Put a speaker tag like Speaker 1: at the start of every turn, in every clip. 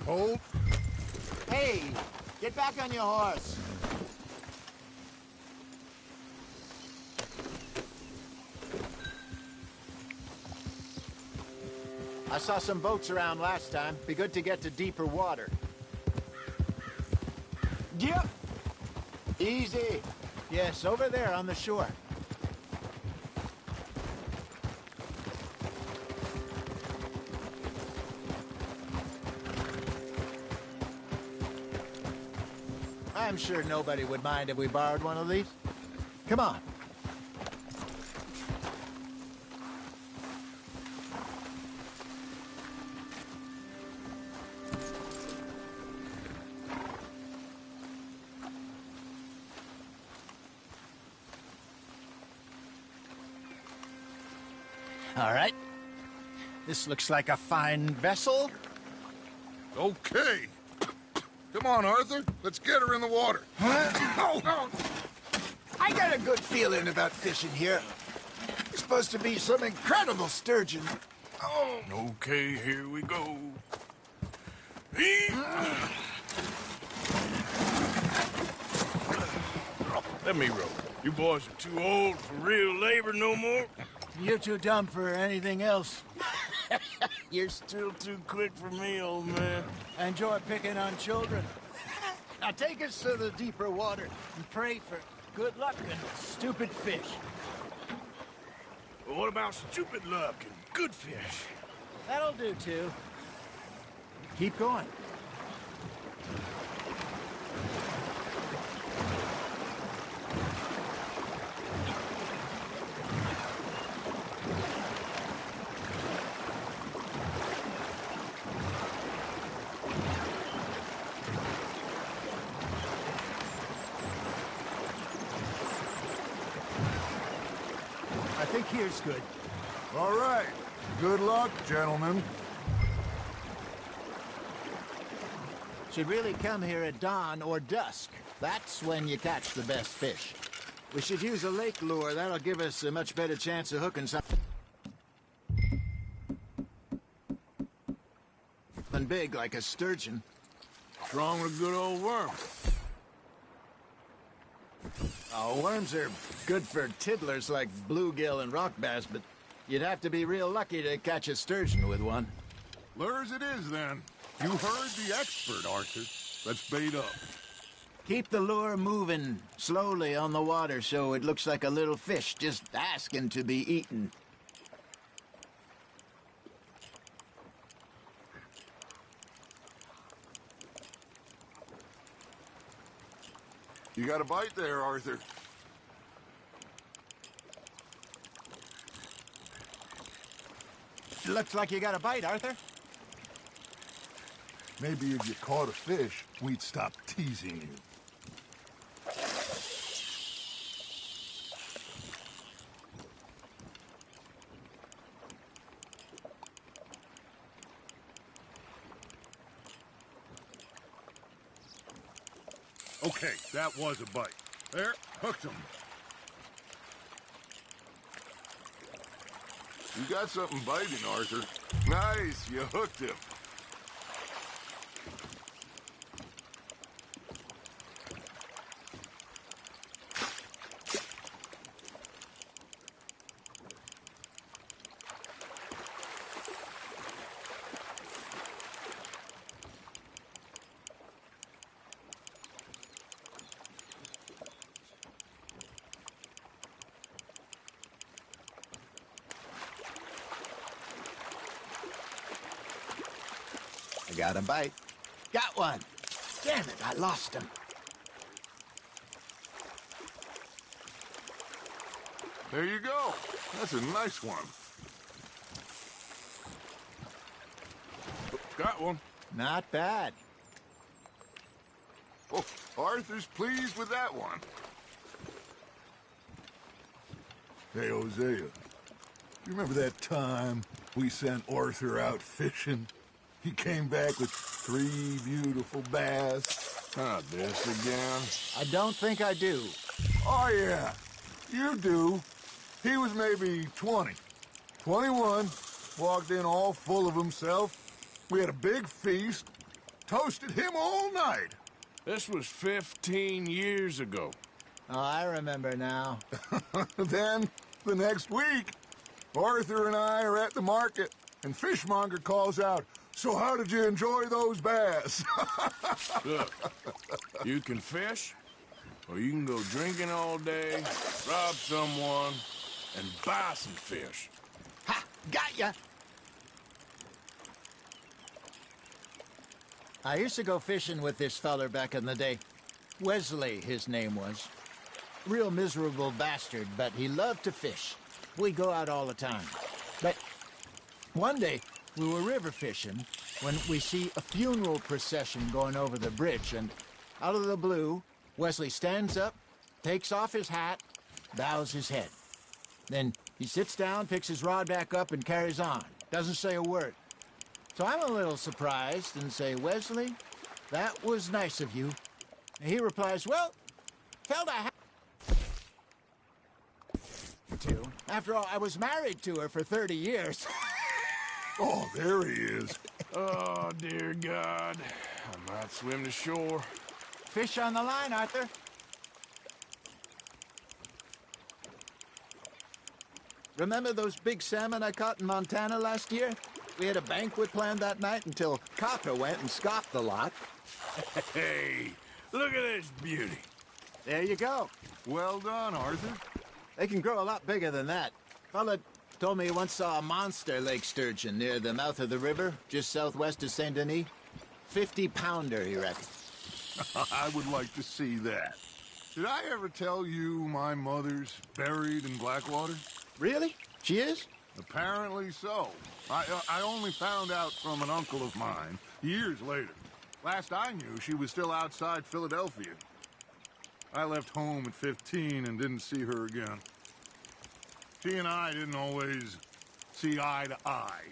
Speaker 1: Hold.
Speaker 2: Hey, get back on your horse. I saw some boats around last time. Be good to get to deeper water. Yep. Easy. Yes, over there on the shore. I'm sure nobody would mind if we borrowed one of these. Come on. All right. This looks like a fine vessel.
Speaker 1: Okay. Come on, Arthur. Let's get her in the water.
Speaker 2: Oh. I got a good feeling about fishing here. It's supposed to be some incredible sturgeon. Oh.
Speaker 3: Okay, here we go. Let me row. You boys are too old for real labor no more.
Speaker 2: You're too dumb for anything else.
Speaker 3: You're still too quick for me, old man.
Speaker 2: Enjoy picking on children. Now take us to the deeper water and pray for good luck and stupid fish.
Speaker 3: Well, what about stupid luck and good fish?
Speaker 2: That'll do, too. Keep going. I think here's good.
Speaker 1: All right. Good luck, gentlemen.
Speaker 2: Should really come here at dawn or dusk. That's when you catch the best fish. We should use a lake lure. That'll give us a much better chance of hooking something big like a sturgeon.
Speaker 3: What's wrong with a good old worm?
Speaker 2: Oh, worms are good for tiddlers like bluegill and rock bass, but you'd have to be real lucky to catch a sturgeon with one.
Speaker 1: Lures it is, then. You heard the expert, Arthur. Let's bait up.
Speaker 2: Keep the lure moving slowly on the water so it looks like a little fish just asking to be eaten.
Speaker 1: You got a bite there, Arthur.
Speaker 2: Looks like you got a bite, Arthur.
Speaker 1: Maybe if you caught a fish, we'd stop teasing you. Okay, that was a bite. There, hooked him. You got something biting, Arthur. Nice, you hooked him.
Speaker 2: I got a bite. Got one. Damn it, I lost him.
Speaker 1: There you go. That's a nice one. Got one.
Speaker 2: Not bad.
Speaker 1: Oh, Arthur's pleased with that one. Hey, Hosea. You remember that time we sent Arthur out fishing? He came back with 3 beautiful bass. Not this again.
Speaker 2: I don't think I do.
Speaker 1: Oh, yeah. You do. He was maybe 20. 21. Walked in all full of himself. We had a big feast. Toasted him all night.
Speaker 3: This was 15 years ago.
Speaker 2: Oh, I remember now.
Speaker 1: Then, the next week, Arthur and I are at the market, and Fishmonger calls out, "So how did you enjoy those bass?"
Speaker 3: Look, you can fish, or you can go drinking all day, rob someone, and buy some fish.
Speaker 2: Ha! Got ya! I used to go fishing with this feller back in the day. Wesley, his name was. Real miserable bastard, but he loved to fish. We go out all the time. But one day, we were river fishing when we see a funeral procession going over the bridge, and out of the blue, Wesley stands up, takes off his hat, bows his head. Then he sits down, picks his rod back up, and carries on. Doesn't say a word. So I'm a little surprised and say, "Wesley, that was nice of you." And he replies, "Well, felt I had to. After all, I was married to her for 30 years.
Speaker 1: Oh, there he is.
Speaker 3: Oh, dear God. I might swim to shore.
Speaker 2: Fish on the line, Arthur. Remember those big salmon I caught in Montana last year? We had a banquet planned that night until Copper went and scoffed the lot.
Speaker 3: Hey, look at this beauty.
Speaker 2: There you go.
Speaker 1: Well done, Arthur.
Speaker 2: They can grow a lot bigger than that. Fella told me he once saw a monster lake sturgeon near the mouth of the river, just southwest of Saint Denis. 50-pounder, he reckons.
Speaker 1: I would like to see that. Did I ever tell you my mother's buried in Blackwater?
Speaker 2: Really? She is?
Speaker 1: Apparently so. I only found out from an uncle of mine years later. Last I knew, she was still outside Philadelphia. I left home at 15 and didn't see her again. She and I didn't always see eye to eye.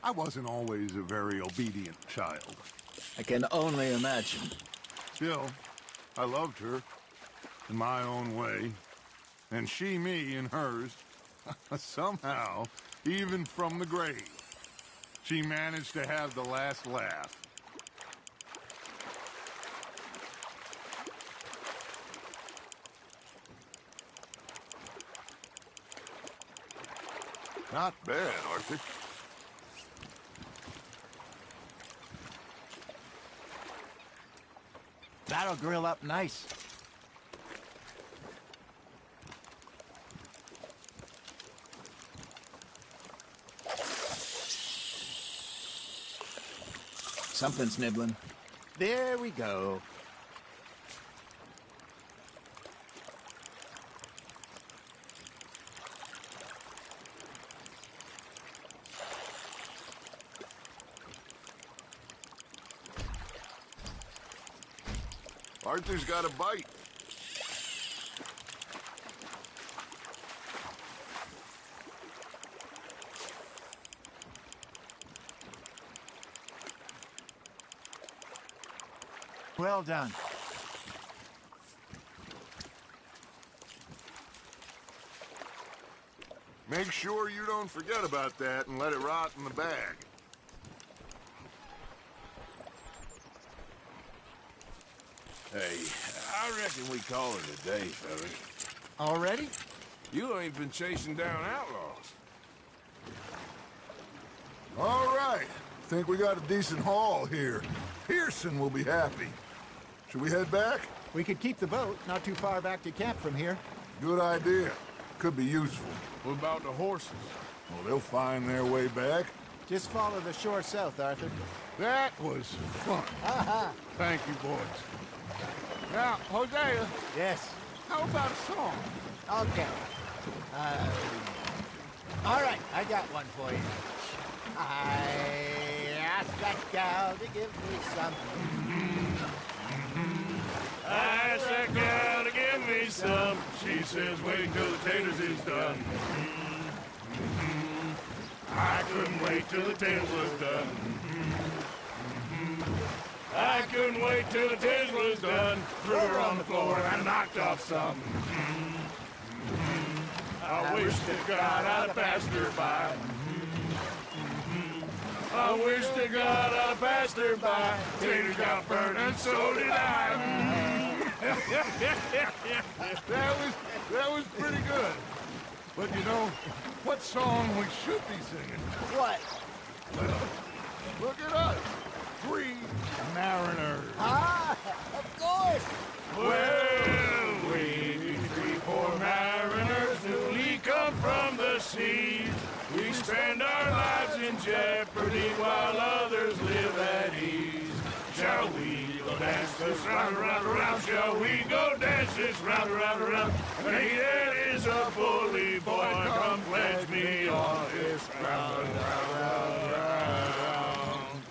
Speaker 1: I wasn't always a very obedient child.
Speaker 2: I can only imagine.
Speaker 1: Still, I loved her in my own way, and she me in hers. Somehow, even from the grave, she managed to have the last laugh. Not bad, Arthur.
Speaker 2: That'll grill up nice. Something's nibbling. There we go.
Speaker 1: Arthur's got a bite.
Speaker 2: Well done.
Speaker 1: Make sure you don't forget about that and let it rot in the bag.
Speaker 3: Hey, I reckon we call it a day, fellas.
Speaker 2: Already?
Speaker 3: You ain't been chasing down outlaws.
Speaker 1: All right. Think we got a decent haul here. Pearson will be happy. Should we head back?
Speaker 2: We could keep the boat not too far back to camp from here.
Speaker 1: Good idea. Could be useful.
Speaker 3: What about the horses?
Speaker 1: Well, they'll find their way back.
Speaker 2: Just follow the shore south, Arthur.
Speaker 1: That was fun. Thank you, boys. Now, Hosea,
Speaker 2: Yes.
Speaker 1: how about a song?
Speaker 2: Okay. All right, I got one for you. I asked that gal to give me some.
Speaker 3: I asked that gal to give me some. She says, wait till the taters is done. I couldn't wait till the taters was done. I couldn't wait till the taters was done. Threw her on the floor and I knocked off some. I wish to God I'd passed her by. I I wish to God I passed her by. Taters got burned and so did I.
Speaker 1: That was pretty good. But you know, what song we should be singing?
Speaker 2: What?
Speaker 1: Look at us. 3 mariners.
Speaker 2: Ah, of course.
Speaker 3: Well, we be 3 poor mariners newly come from the sea. We spend our lives in jeopardy while others live at ease. Shall we go dance this round, around, around? Shall we go dance this round, around, around? And he that is a bully boy, come pledge me on this round, round, round, round.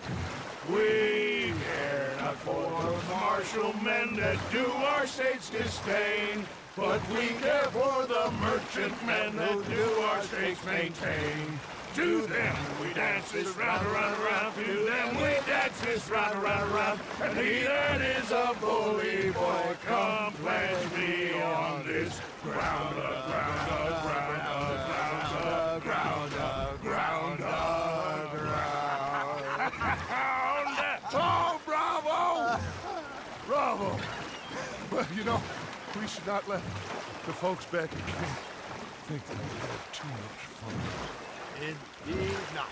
Speaker 3: We care not for the martial men that do our states disdain, but we care for the merchant men that do our states maintain. To them we dance this round, around, around. To them we dance this round, around, around. And he that is a bully boy, come pledge me on this ground, ground, ground, ground, ground, ground, ground.
Speaker 1: Oh, bravo! Bravo! Well, you know, we should not let the folks back at camp think that we had too much fun.
Speaker 2: Indeed not.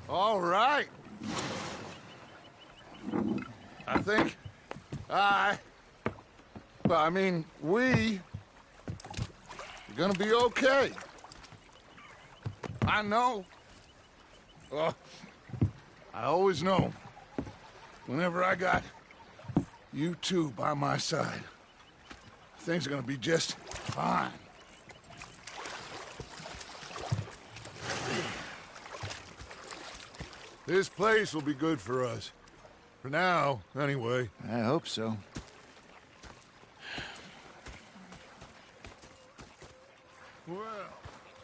Speaker 1: All right. I think we're gonna be okay. I know. Well, I always know. Whenever I got you two by my side, things are gonna be just fine. This place will be good for us. For now, anyway.
Speaker 2: I hope so.
Speaker 1: Well,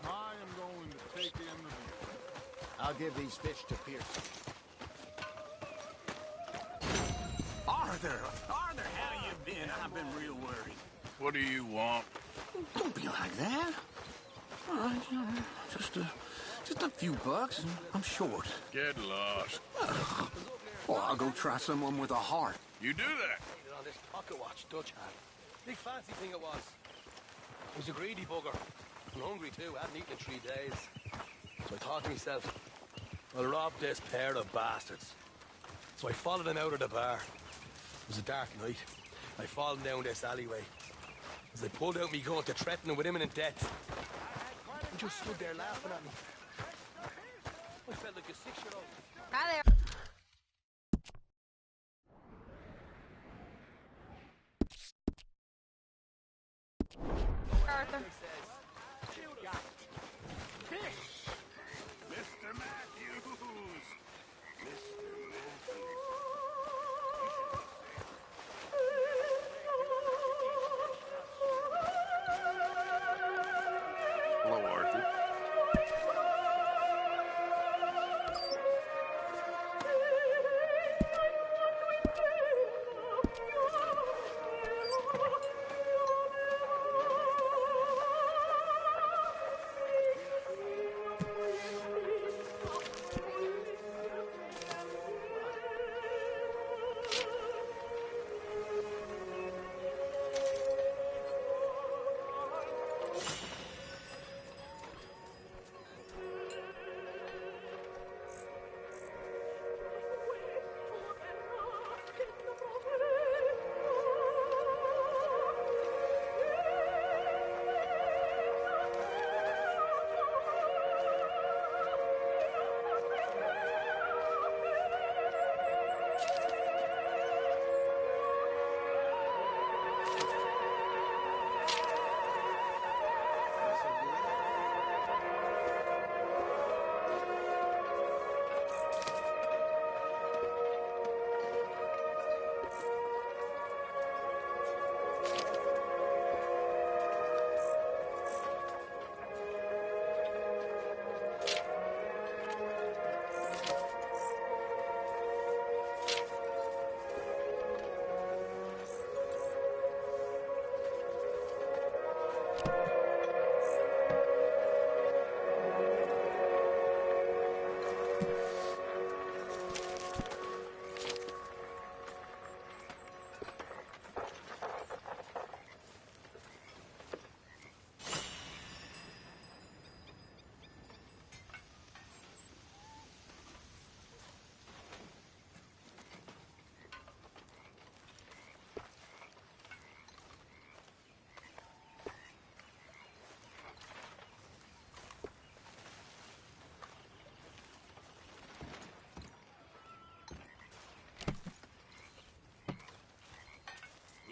Speaker 1: I am going to take in the view.
Speaker 2: I'll give these fish to Pierce.
Speaker 4: Arthur, how you been? I've been real worried.
Speaker 3: What do you want?
Speaker 4: Don't be like that. All right, just a few bucks, and I'm short.
Speaker 3: Get lost.
Speaker 4: Well, I'll go try someone with a heart.
Speaker 3: You do that.
Speaker 5: On this pocket watch Dutch had. Big fancy thing it was. He was a greedy bugger. And hungry too, hadn't eaten in 3 days. So I thought to myself, I'll rob this pair of bastards. So I followed him out of the bar. It was a dark night. I followed down this alleyway. As I pulled out me gun to threaten him with imminent death. He just stood there laughing at me. I felt like a 6-year-old.
Speaker 6: Hi there. Arthur.
Speaker 3: Mr. Matthews. Hello, Arthur.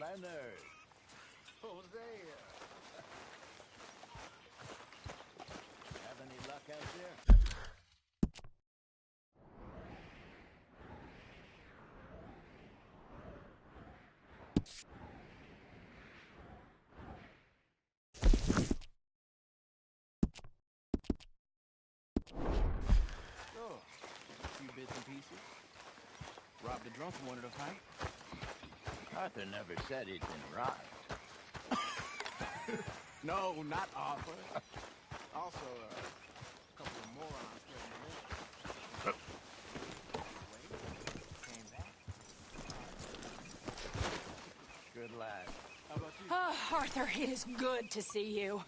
Speaker 2: mariners. Hosea. Have any luck out there?
Speaker 4: Oh, a few bits and pieces. Robbed a drunk and wanted a fight.
Speaker 2: Arthur never said he'd been robbed.
Speaker 4: No, not Arthur. Also, a couple of morons killed Came back.
Speaker 2: Good lad.
Speaker 4: How about you?
Speaker 6: Oh, Arthur, it is good to see you.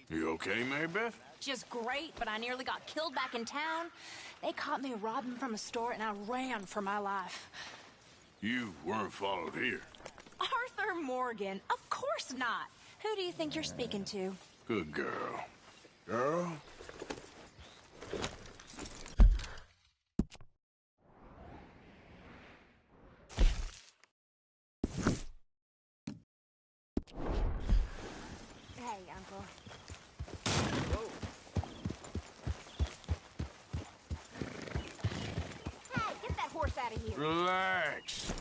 Speaker 3: You okay, Mary Beth?
Speaker 6: Just great, but I nearly got killed back in town. They caught me robbing from a store, and I ran for my life.
Speaker 3: You weren't followed here.
Speaker 6: Arthur Morgan? Of course not. Who do you think you're speaking to?
Speaker 3: Good girl. Girl?
Speaker 6: Hey, Uncle. Hey, get that horse out of here.
Speaker 3: Relax.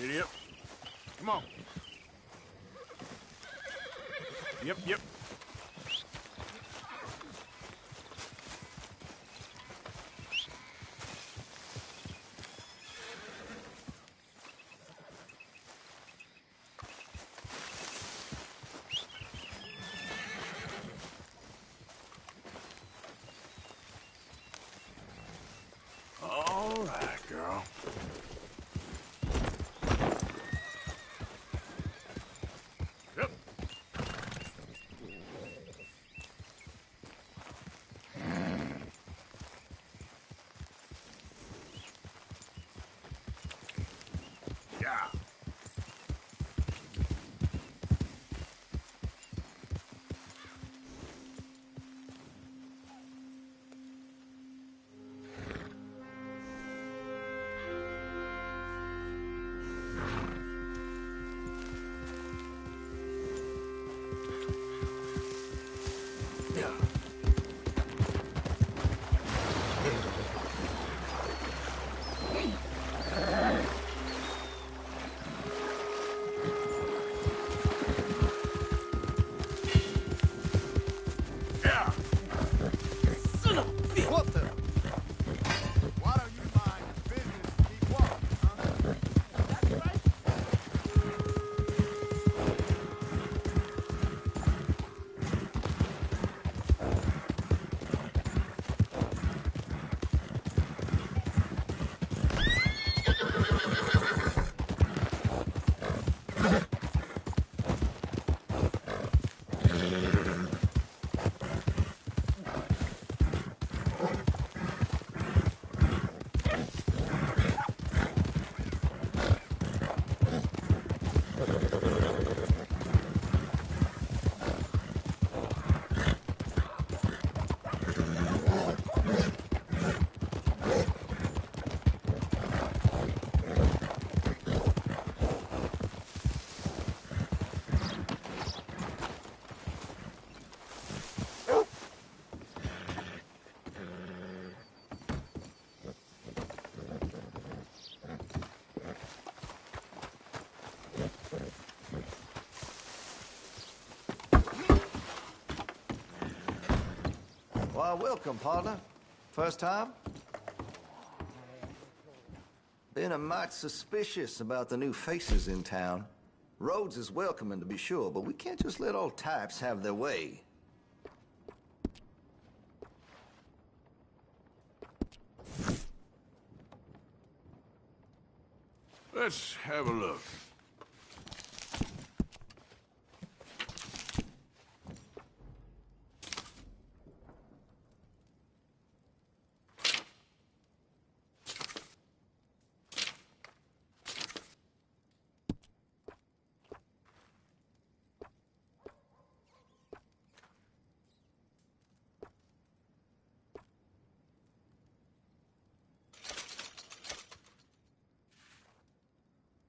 Speaker 3: Yep. Come on. Yep. All right, girl. Yep. Yeah. Yeah.
Speaker 1: What the? Why don't you mind your business and keep walking, huh? That's right.
Speaker 7: Why, welcome, partner. First time? Been a mite suspicious about the new faces in town. Rhodes is welcoming, to be sure, but we can't just let all types have their way.
Speaker 3: Let's have a look.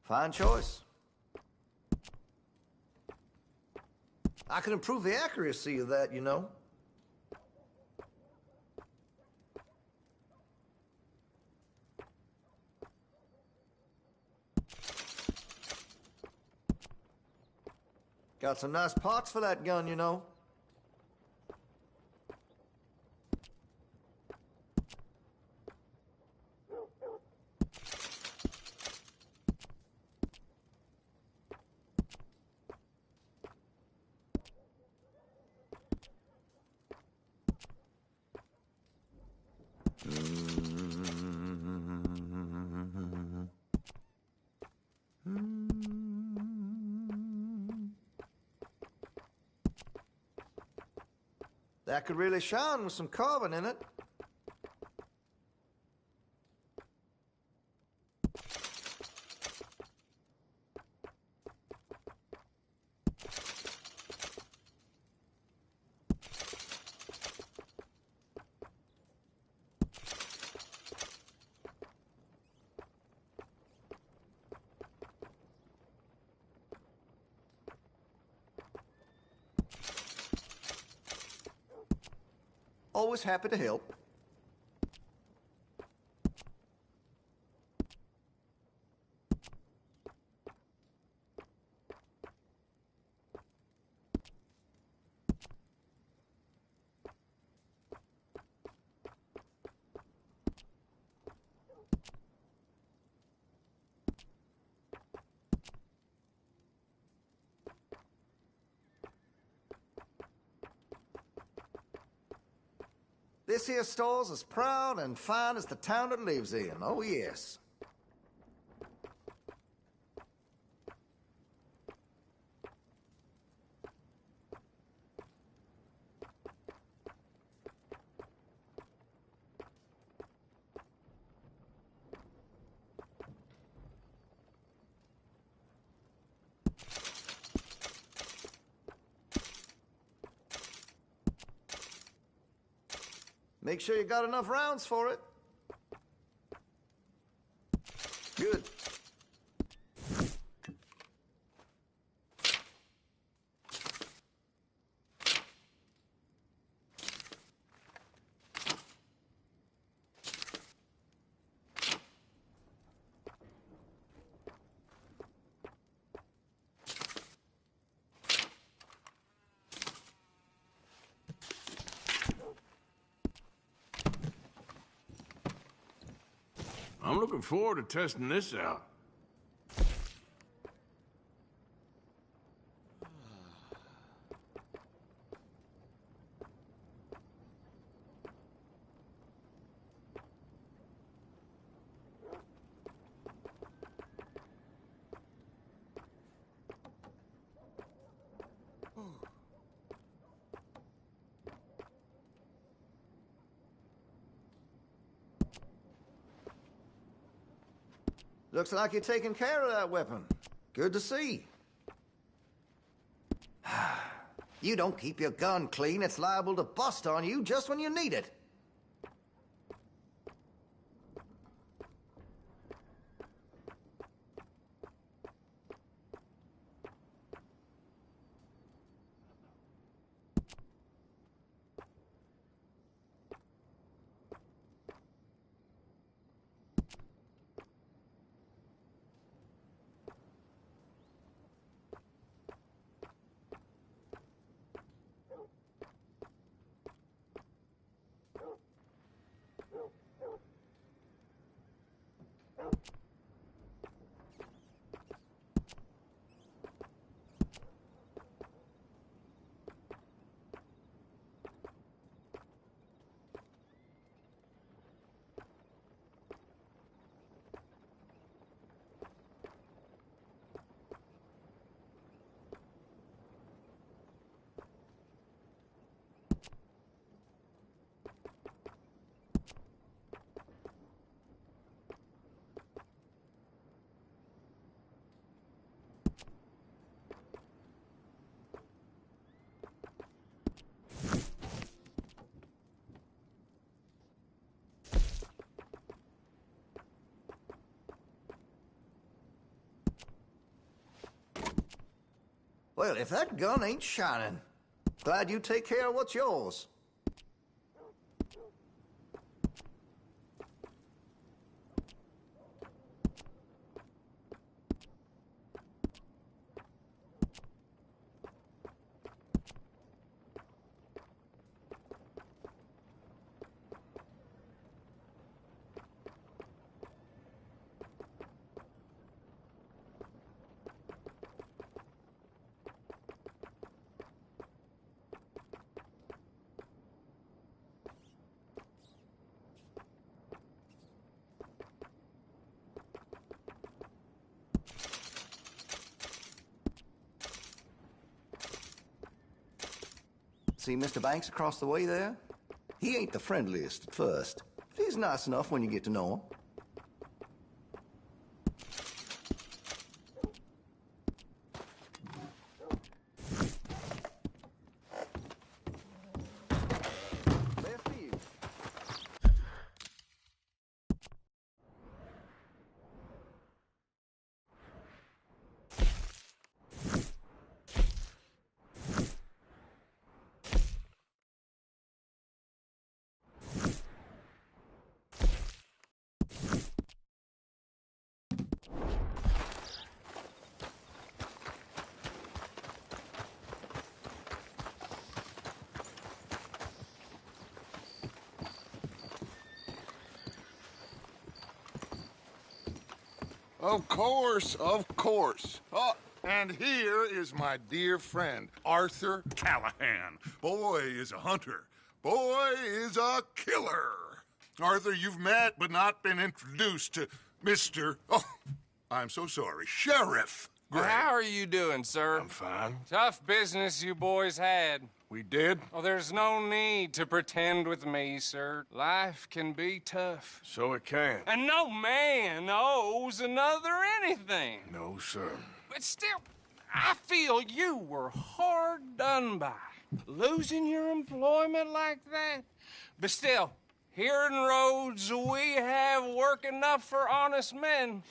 Speaker 7: Fine choice. I can improve the accuracy of that, you know. Got some nice parts for that gun, you know. That could really shine with some carbon in it. Always happy to help. This here store's as proud and fine as the town it lives in. Oh, yes. Make sure you got enough rounds for it. Good.
Speaker 3: I'm looking forward to testing this out.
Speaker 7: Looks like you're taking care of that weapon. Good to see. You don't keep your gun clean, it's liable to bust on you just when you need it. Well, if that gun ain't shining, glad you take care of what's yours. See Mr. Banks across the way there? He ain't the friendliest at first, but he's nice enough when you get to know him. Left for you.
Speaker 1: Of course, of course. Oh, and here is my dear friend, Arthur Callahan. Boy is a hunter. Boy is a killer. Arthur, you've met but not been introduced to Mr. Oh, I'm so sorry, Sheriff Gray.
Speaker 8: Well, how are you doing, sir?
Speaker 3: I'm fine.
Speaker 8: Tough business you boys had.
Speaker 3: We did?
Speaker 8: Oh, there's no need to pretend with me, sir. Life can be tough.
Speaker 3: So it can.
Speaker 8: And no man owes another anything.
Speaker 3: No, sir.
Speaker 8: But still, I feel you were hard done by. Losing your employment like that. But still, here in Rhodes, we have work enough for honest men.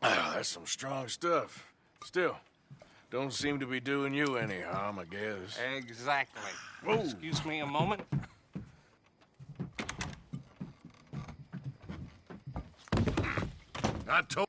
Speaker 3: Ah, that's some strong stuff. Still, don't seem to be doing you any harm, I guess.
Speaker 8: Exactly.
Speaker 3: Whoa.
Speaker 8: Excuse me a moment.
Speaker 1: I told...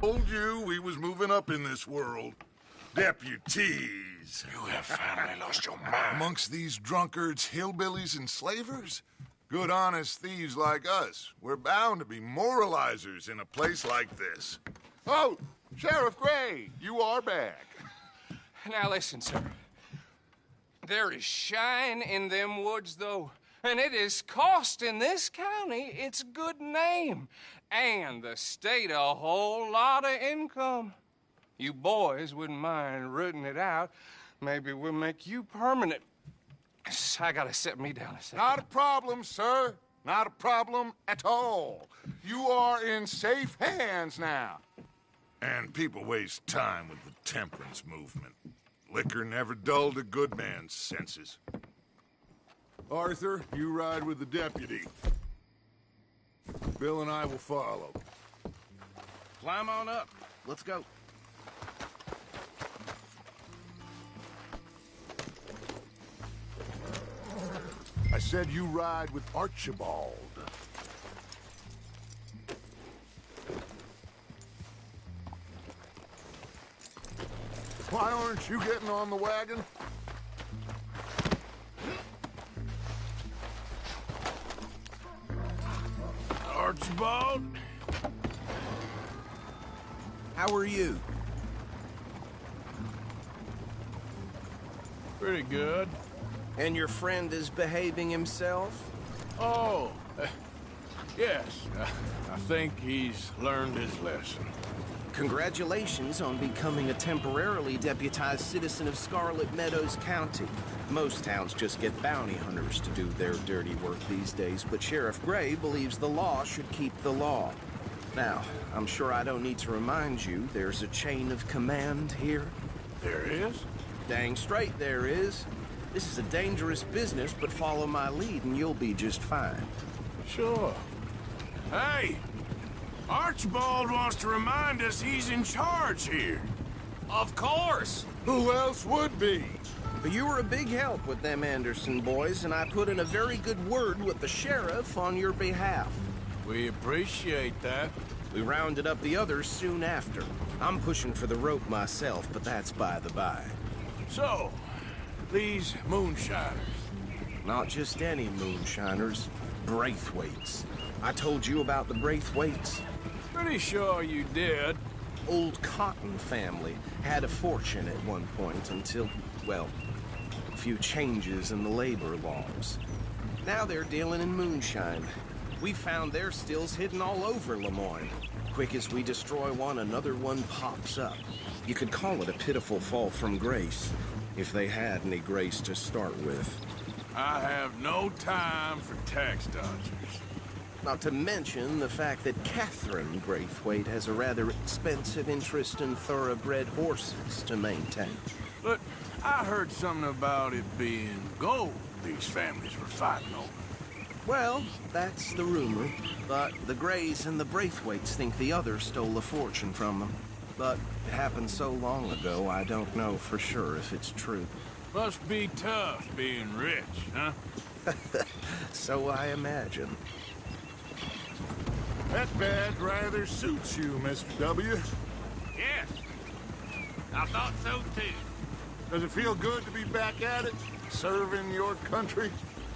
Speaker 1: Told you we was moving up in this world. Deputies.
Speaker 3: You have finally lost your mind.
Speaker 1: Amongst these drunkards, hillbillies, and slavers? Good honest thieves like us. We're bound to be moralizers in a place like this. Oh, Sheriff Gray, you are back.
Speaker 8: Now listen, sir. There is shine in them woods, though. And it is costing this county its good name and the state a whole lot of income. You boys wouldn't mind rooting it out. Maybe we'll make you permanent. I gotta sit me down a second.
Speaker 1: Not a problem, sir. Not a problem at all. You are in safe hands now.
Speaker 3: And people waste time with the temperance movement. Liquor never dulled a good man's senses.
Speaker 1: Arthur, you ride with the deputy. Bill and I will follow.
Speaker 4: Climb on up. Let's go.
Speaker 1: I said you ride with Archibald. Why aren't you getting on the wagon?
Speaker 3: Archibald?
Speaker 4: How are you?
Speaker 3: Pretty good.
Speaker 4: And your friend is behaving himself?
Speaker 3: Oh, yes. I think he's learned his lesson.
Speaker 4: Congratulations on becoming a temporarily deputized citizen of Scarlet Meadows County. Most towns just get bounty hunters to do their dirty work these days, but Sheriff Gray believes the law should keep the law. Now, I'm sure I don't need to remind you there's a chain of command here.
Speaker 3: There is?
Speaker 4: Dang straight there is. This is a dangerous business, but follow my lead and you'll be just fine.
Speaker 3: Sure. Hey! Archibald wants to remind us he's in charge here.
Speaker 8: Of course.
Speaker 1: Who else would be?
Speaker 4: But you were a big help with them Anderson boys, and I put in a very good word with the sheriff on your behalf.
Speaker 3: We appreciate that.
Speaker 4: We rounded up the others soon after. I'm pushing for the rope myself, but that's by the by.
Speaker 3: So, these moonshiners.
Speaker 4: Not just any moonshiners, Braithwaites. I told you about the Braithwaites?
Speaker 3: Pretty sure you did.
Speaker 4: Old Cotton family had a fortune at one point until, well, a few changes in the labor laws. Now they're dealing in moonshine. We found their stills hidden all over Lemoyne. Quick as we destroy one, another one pops up. You could call it a pitiful fall from grace, if they had any grace to start with.
Speaker 3: I have no time for tax dodgers.
Speaker 4: Not to mention the fact that Catherine Braithwaite has a rather expensive interest in thoroughbred horses to maintain.
Speaker 3: But I heard something about it being gold these families were fighting over.
Speaker 4: Well, that's the rumor. But the Grays and the Braithwaites think the others stole a fortune from them. But it happened so long ago, I don't know for sure if it's true.
Speaker 3: Must be tough being rich, huh?
Speaker 4: So I imagine.
Speaker 1: That badge rather suits you, Mr. W.
Speaker 3: Yes. I thought so, too.
Speaker 1: Does it feel good to be back at it, serving your country?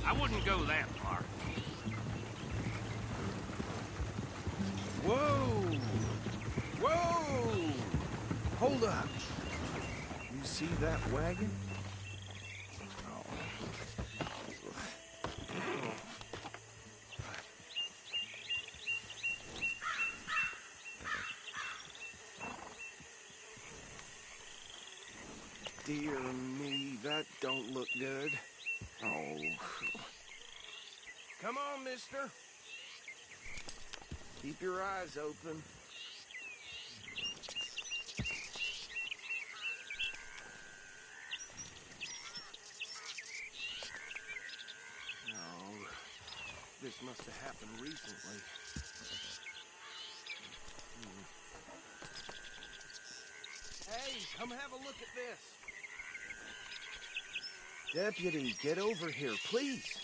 Speaker 3: I wouldn't go that far.
Speaker 4: Whoa! Whoa! Hold up. You see that wagon? Dear me, that don't look good. Oh. Come on, mister. Keep your eyes open. Oh, this must have happened recently. Hey, come have a look at this. Deputy, get over here, please.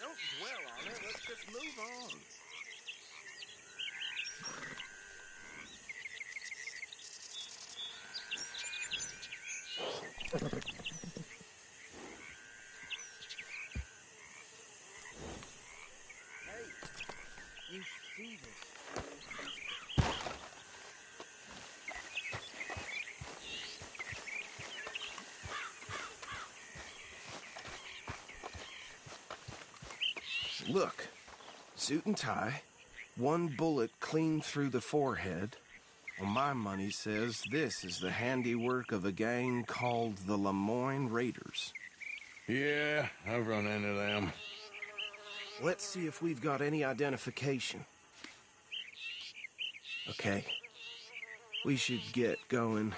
Speaker 4: Don't dwell on it. Let's just move on. You Look, suit and tie, one bullet clean through the forehead. Well, my money says this is the handiwork of a gang called the Lemoyne Raiders.
Speaker 3: Yeah, I've run into them.
Speaker 4: Let's see if we've got any identification. Okay. We should get going.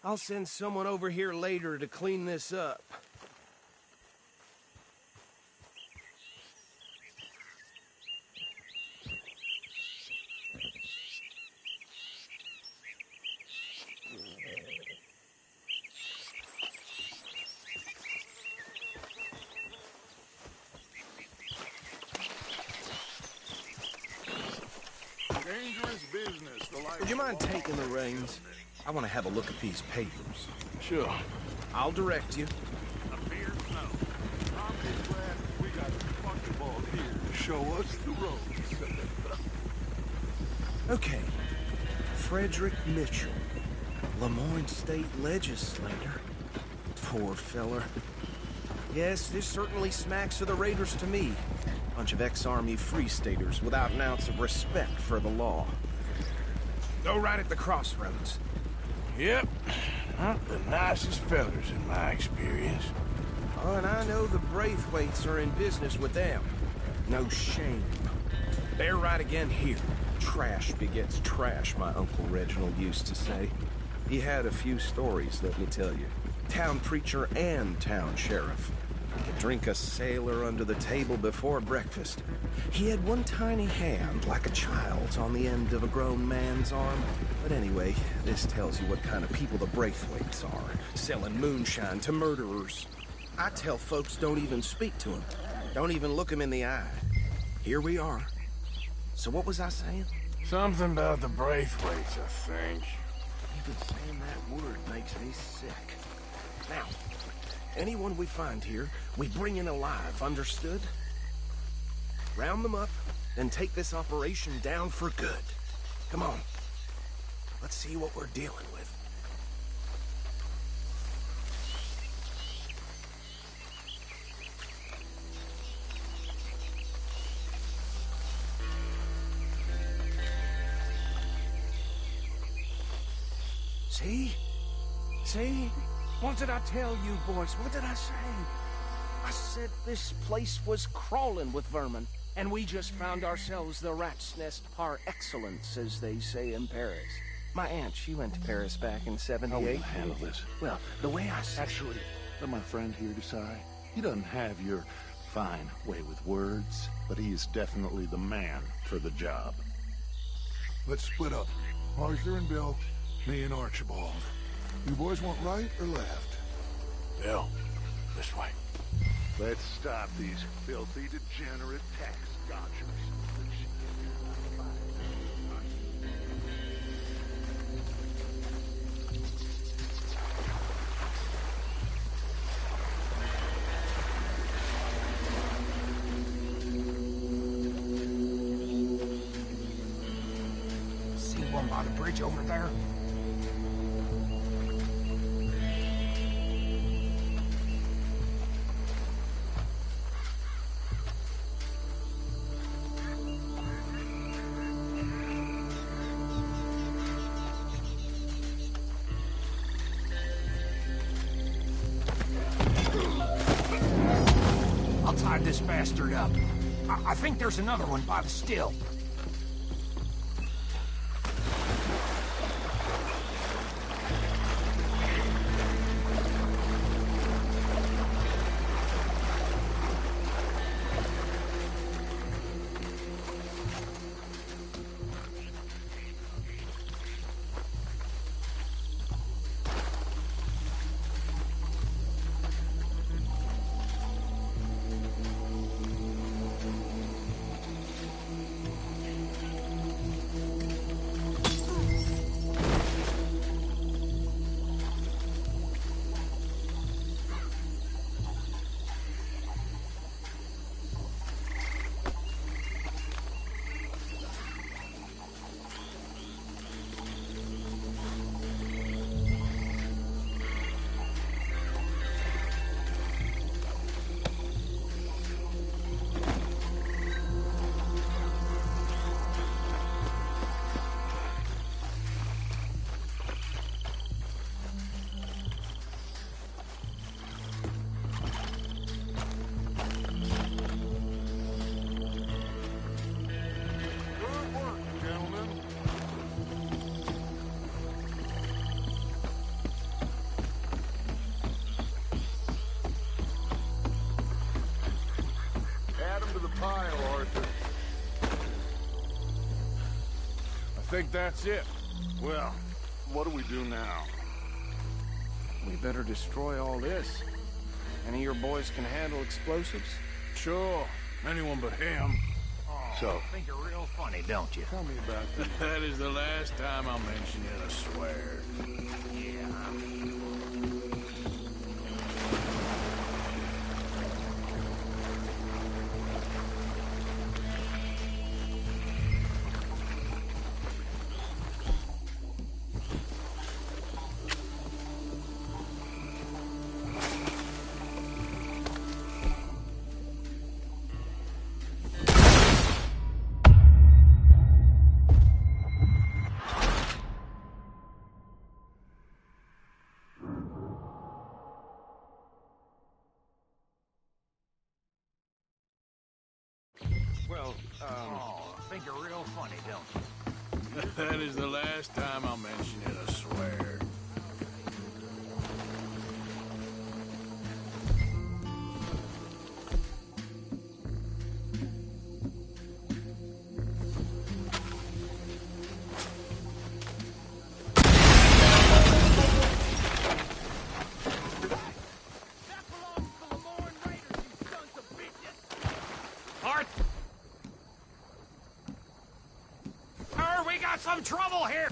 Speaker 4: I'll send someone over here later to clean this up.
Speaker 1: Dangerous business.
Speaker 4: Would you mind taking the reins? I want to have a look at these papers.
Speaker 3: Sure.
Speaker 4: I'll direct you.
Speaker 1: A beer snow. I'm just glad we got a bucketball here to show us the ropes.
Speaker 4: Okay. Frederick Mitchell, Lemoyne State Legislator. Poor feller. Yes, this certainly smacks of the Raiders to me. Bunch of ex-Army Free Staters without an ounce of respect for the law. Go right at the crossroads.
Speaker 3: Yep. Not the nicest fellers in my experience.
Speaker 4: Oh, and I know the Braithwaites are in business with them. No shame. They're right again here. Trash begets trash, my Uncle Reginald used to say. He had a few stories, let me tell you. Town preacher and town sheriff. Could drink a sailor under the table before breakfast. He had one tiny hand, like a child's, on the end of a grown man's arm. But anyway, this tells you what kind of people the Braithwaites are. Selling moonshine to murderers. I tell folks don't even speak to them. Don't even look them in the eye. Here we are. So what was I saying?
Speaker 3: Something about the Braithwaites, I think.
Speaker 4: Even saying that word makes me sick. Now, anyone we find here, we bring in alive, understood? Round them up, then take this operation down for good. Come on. Let's see what we're dealing with. See? See? What did I tell you, boys? What did I say? I said this place was crawling with vermin, and we just found ourselves the rat's nest par excellence, as they say in Paris. My aunt, she went to Paris back in '78.
Speaker 9: How will you handle this?
Speaker 4: Well, the way I said...
Speaker 9: Actually, let my friend here decide. He doesn't have your fine way with words, but he is definitely the man for the job.
Speaker 1: Let's split up. Arthur and Bill, me and Archibald. You boys want right or left?
Speaker 3: Bill, this way.
Speaker 1: Let's stop these filthy, degenerate tax dodgers.
Speaker 2: See one by the bridge over there?
Speaker 10: I'll tie this bastard up. I think there's another one by the still.
Speaker 3: think that's it.
Speaker 9: Well, what do we do now?
Speaker 8: We better destroy all this. Any of your boys can handle explosives?
Speaker 3: Sure, anyone but him.
Speaker 9: So,
Speaker 10: Think you're real funny, don't you?
Speaker 9: tell me about this.
Speaker 3: That is the last time I'll mention it, I swear.
Speaker 8: Well,
Speaker 10: Think you're real funny, don't you?
Speaker 3: That is the last time I'll mention it, I swear.
Speaker 10: We got some trouble here!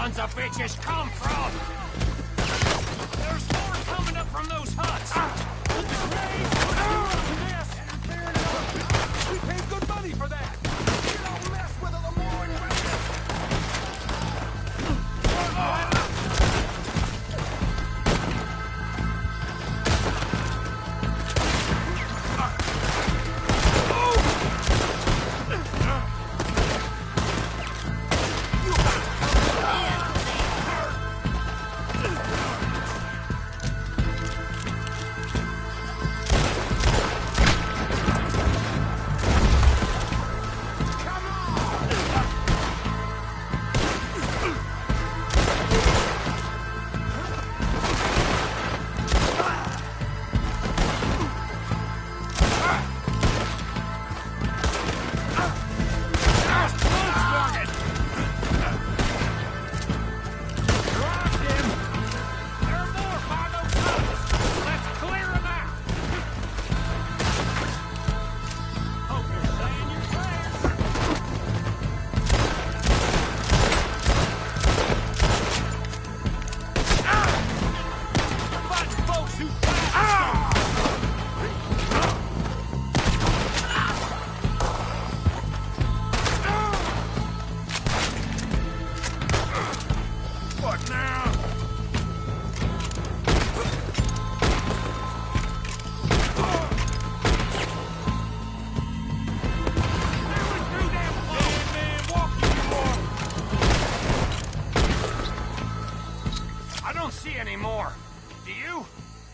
Speaker 10: Sons of bitches come from! There's more coming up from those huts! We paid good money for that! You don't mess with the Lemoyne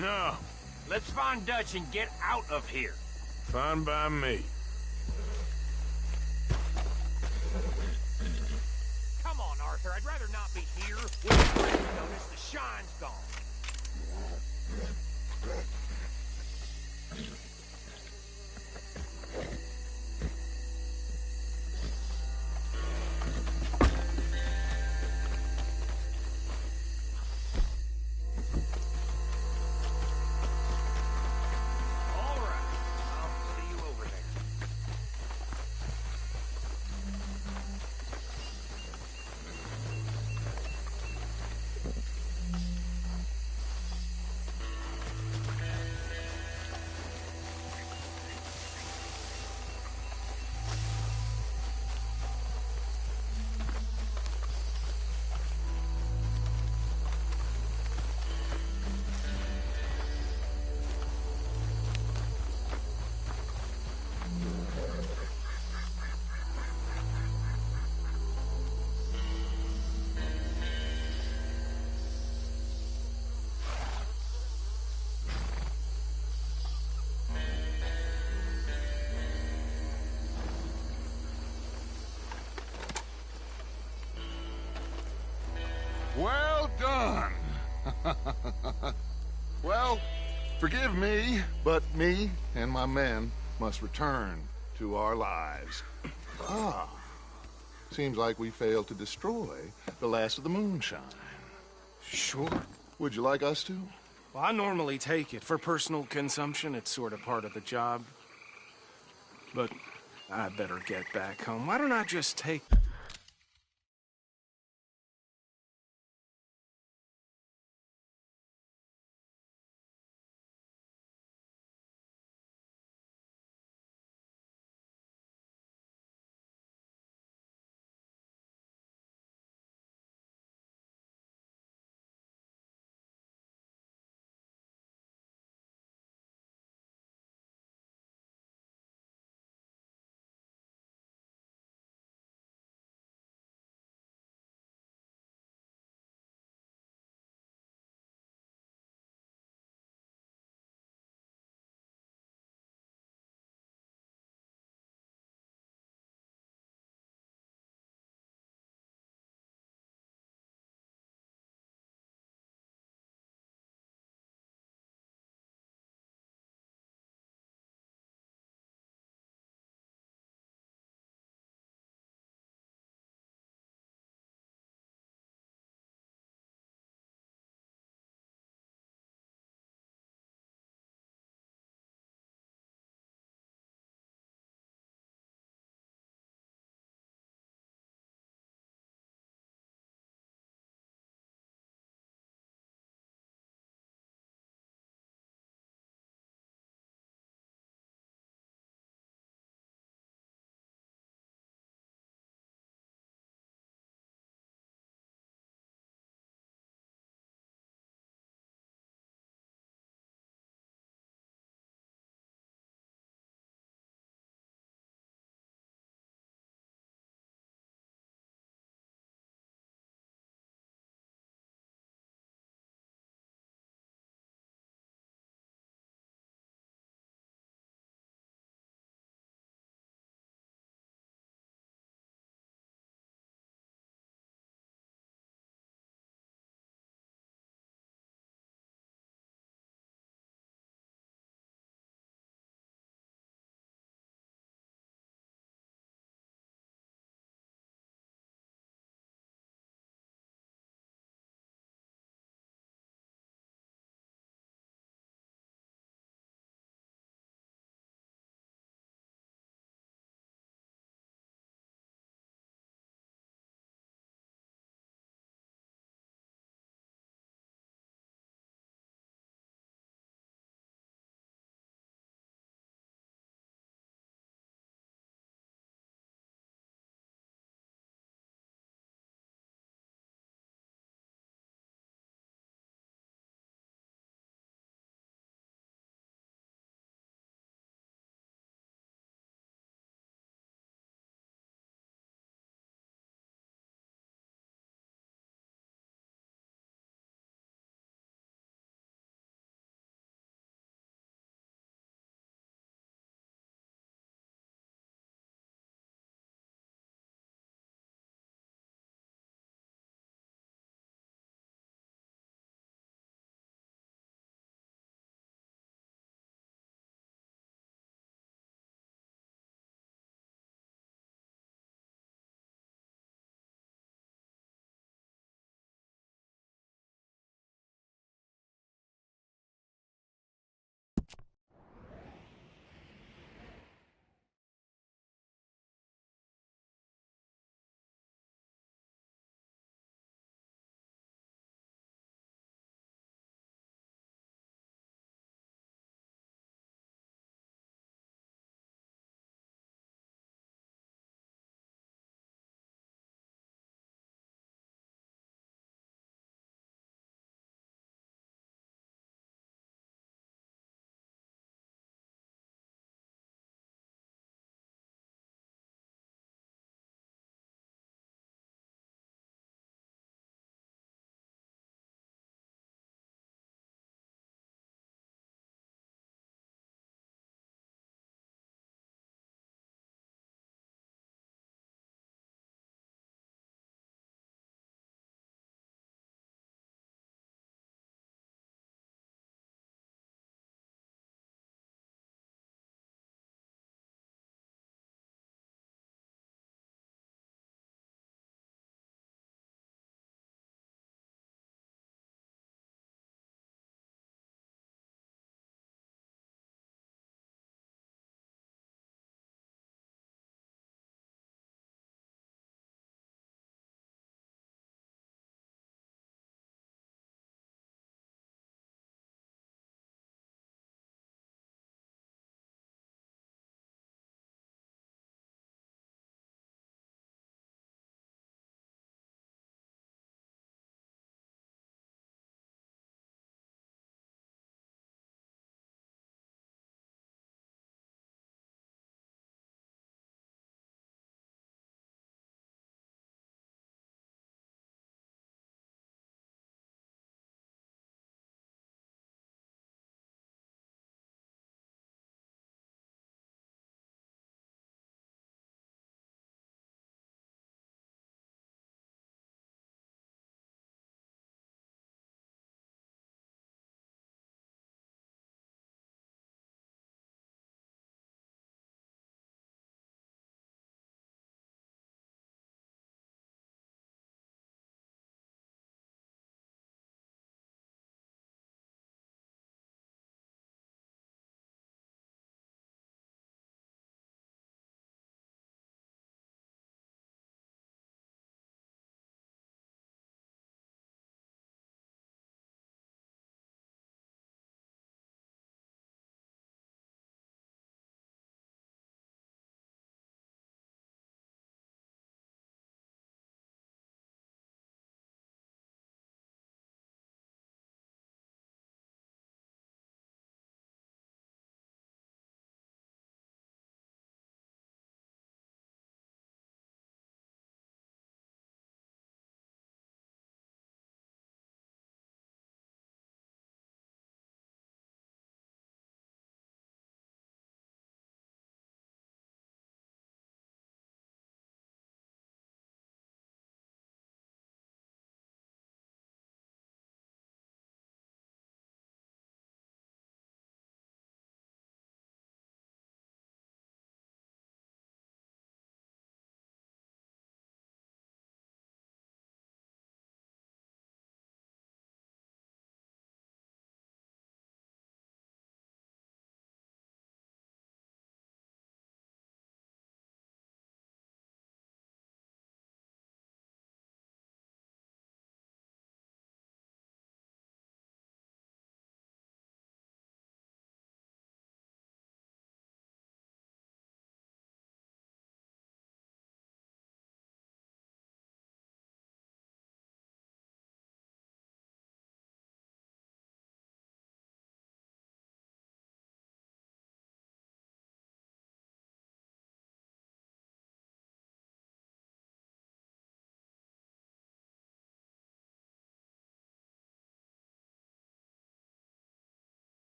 Speaker 3: No,
Speaker 10: Let's find Dutch and get out of here.
Speaker 3: fine by me.
Speaker 10: Come on, Arthur. I'd rather not be here. When the rain notice, the shine's gone.
Speaker 9: Well, forgive me, but me and my men must return to our lives. Ah, seems like we failed to destroy the last of the moonshine.
Speaker 4: Sure.
Speaker 9: Would you like us to?
Speaker 4: Well, I normally take it. For personal consumption, it's sort of part of the job. But I better get back home. Why don't I just take...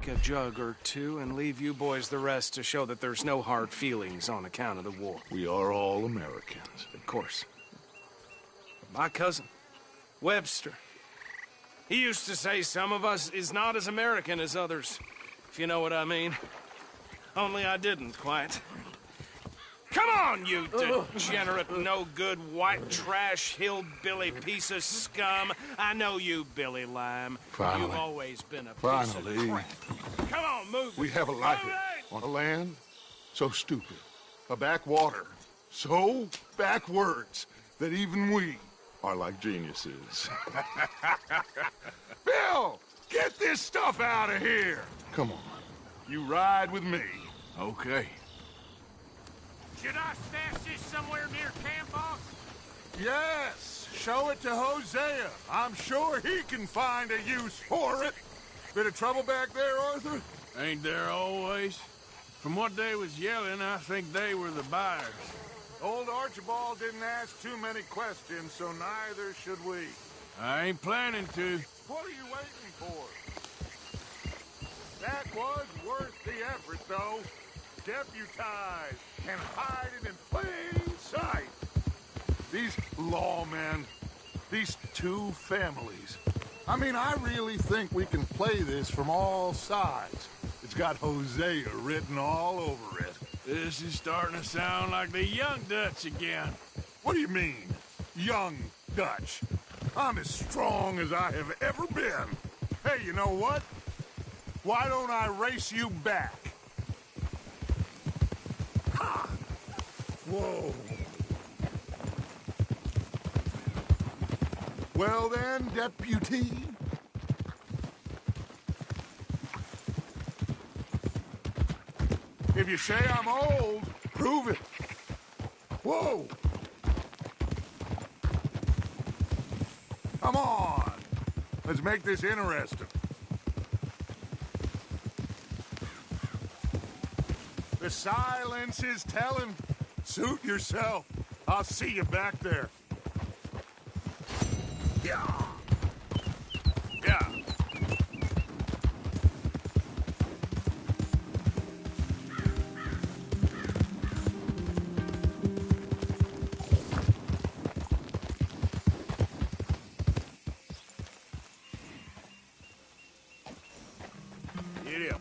Speaker 8: drink a jug or two and leave you boys the rest to show that there's no hard feelings on account of the war.
Speaker 9: We are all Americans.
Speaker 8: Of course. My cousin, Webster, he used to say some of us is not as American as others, if you know what I mean. Only I didn't quite. Come on, you degenerate, no-good, white trash, hillbilly piece of scum. I know you, Billy Lime.
Speaker 9: Finally.
Speaker 8: You've always been a piece
Speaker 9: Finally.
Speaker 8: of crap. Come on, move.
Speaker 9: We have a life
Speaker 8: Move it!
Speaker 9: on a land so stupid, a backwater so backwards that even we are like geniuses. Bill, get this stuff out of here. Come on, you ride with me.
Speaker 1: Okay.
Speaker 10: Should I stash this somewhere near camp, boss?
Speaker 1: Yes, show it to Hosea. I'm sure he can find a use for it. Bit of trouble back there, Arthur?
Speaker 3: Ain't there always? From what they was yelling, I think they were the buyers.
Speaker 1: Old Archibald didn't ask too many questions, so neither should we.
Speaker 3: I ain't planning to.
Speaker 1: What are you waiting for? That was worth the effort, though. Deputized and hiding in plain sight. These lawmen, these two families. I mean, I really think we can play this from all sides. It's got Hosea written all over it.
Speaker 3: This is starting to sound like the Young Dutch again.
Speaker 1: What do you mean, young Dutch? I'm as strong as I have ever been. Hey, you know what? Why don't I race you back? Ha! Whoa. Well then, deputy. If you say I'm old, prove it. Whoa! Come on. Let's make this interesting. The silence is telling. Suit yourself. I'll see you back there. Yeah. Yeah. Get up.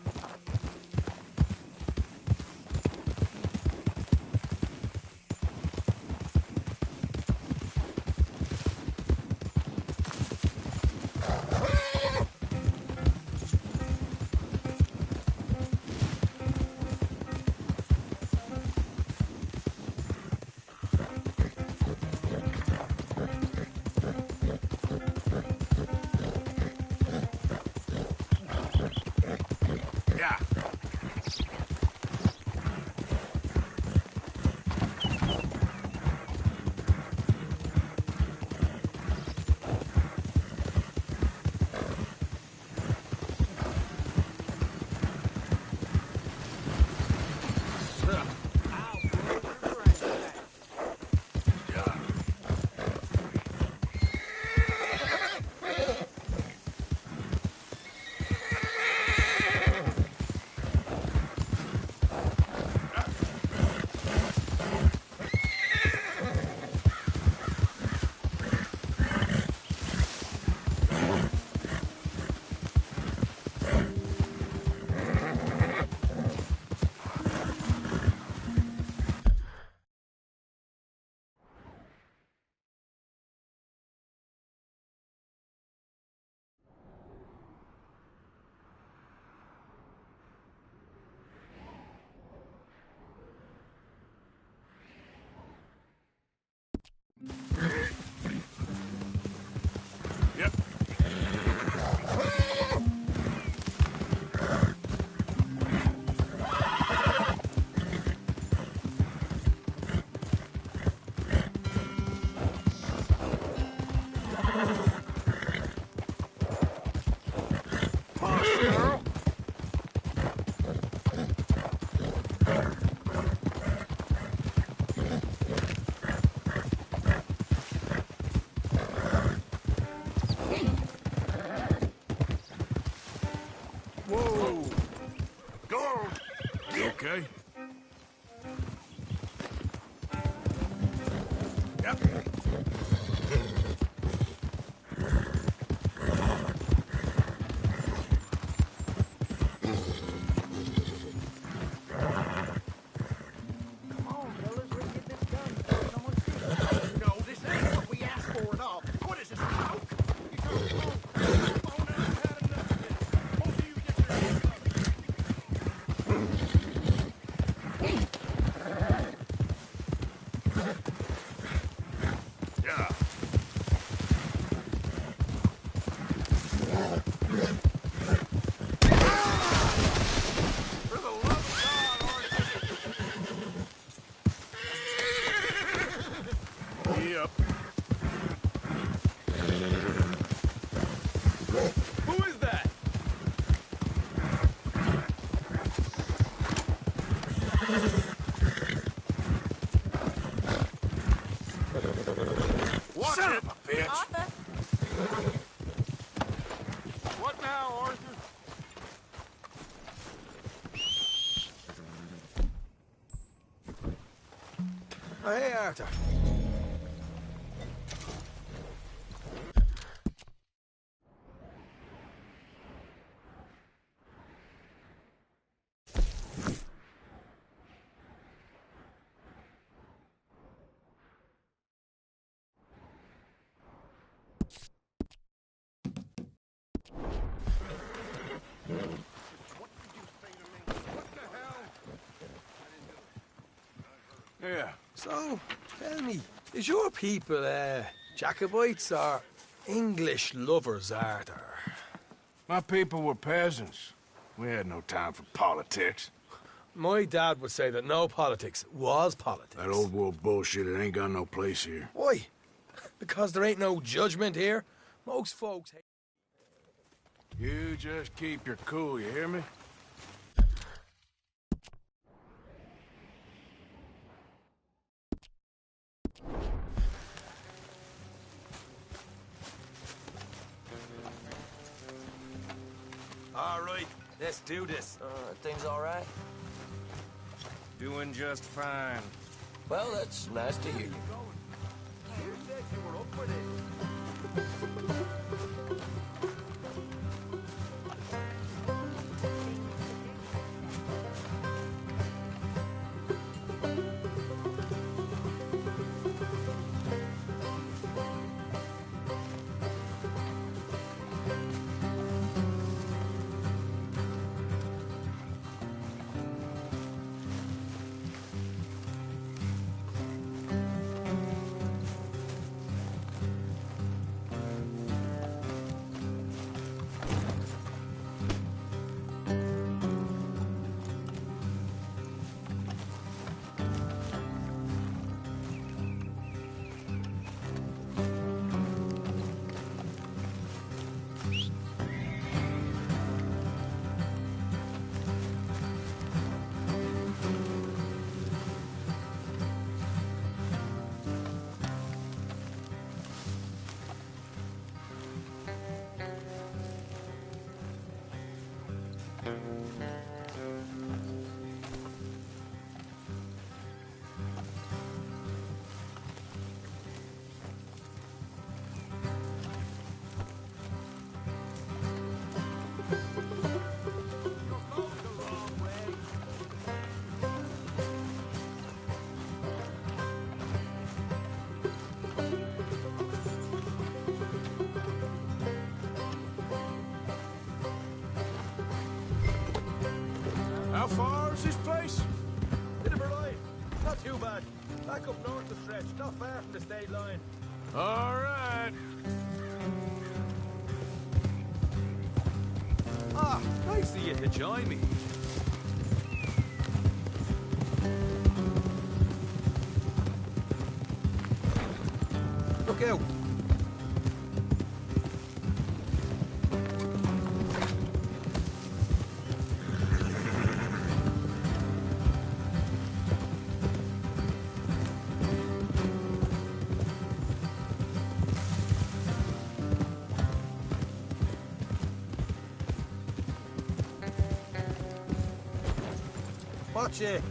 Speaker 3: What now, Arthur?
Speaker 5: Oh, hey, Arthur.
Speaker 3: Yeah.
Speaker 5: So, tell me, is your people, Jacobites or English lovers, Arthur?
Speaker 3: My people were peasants. We had no time for politics.
Speaker 5: My dad would say that no politics was politics.
Speaker 3: That old world bullshit, it ain't got no place here.
Speaker 5: Why? Because there ain't no judgment here. Most folks hate...
Speaker 3: You just keep your cool, you hear me?
Speaker 5: All right, let's do this.
Speaker 11: Things all right?
Speaker 8: Doing just fine.
Speaker 11: Well, that's nice to hear.
Speaker 5: You said you were up for this.
Speaker 3: How far is this place?
Speaker 5: Bit of a ride. Not too bad. Back up north the stretch, not far from the state line.
Speaker 3: All right.
Speaker 5: Ah, nice of you to join me. Look out. Watch it.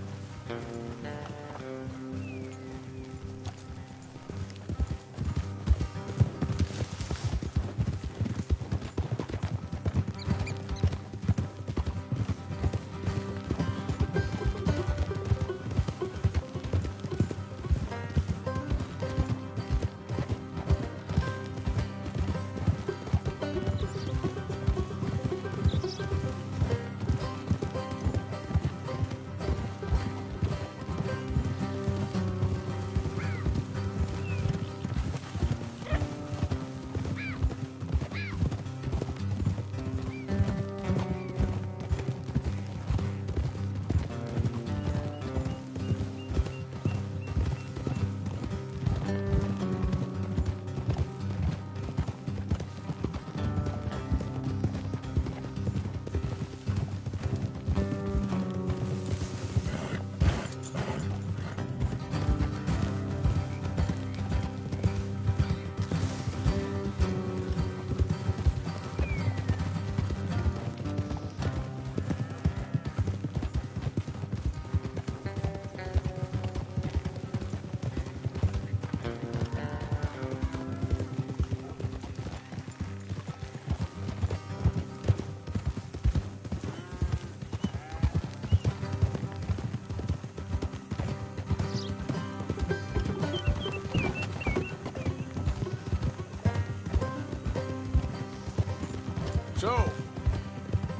Speaker 3: So,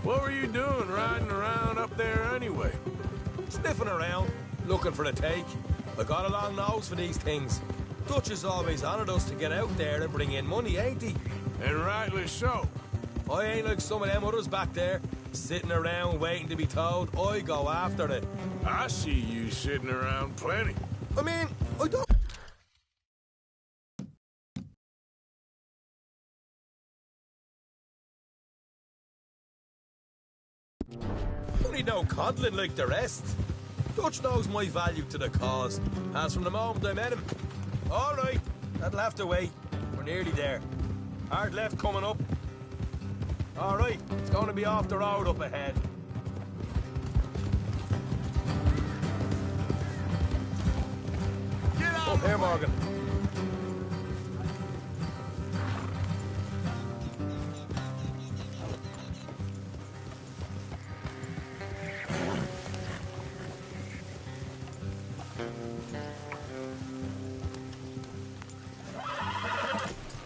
Speaker 3: what were you doing riding around up there anyway?
Speaker 5: Sniffing around, looking for a take. I got a long nose for these things. Dutch has always honoured us to get out there and bring in money, ain't he?
Speaker 3: And rightly so.
Speaker 5: I ain't like some of them others back there, sitting around waiting to be told. I go after it.
Speaker 3: I see you sitting around plenty.
Speaker 5: I mean, I don't... Only no coddling like the rest. Dutch knows my value to the cause, as from the moment I met him. All right, that'll have to wait. We're nearly there. Hard left coming up. All right, it's going to be off the road up ahead.
Speaker 3: Get out
Speaker 5: Up here, Morgan.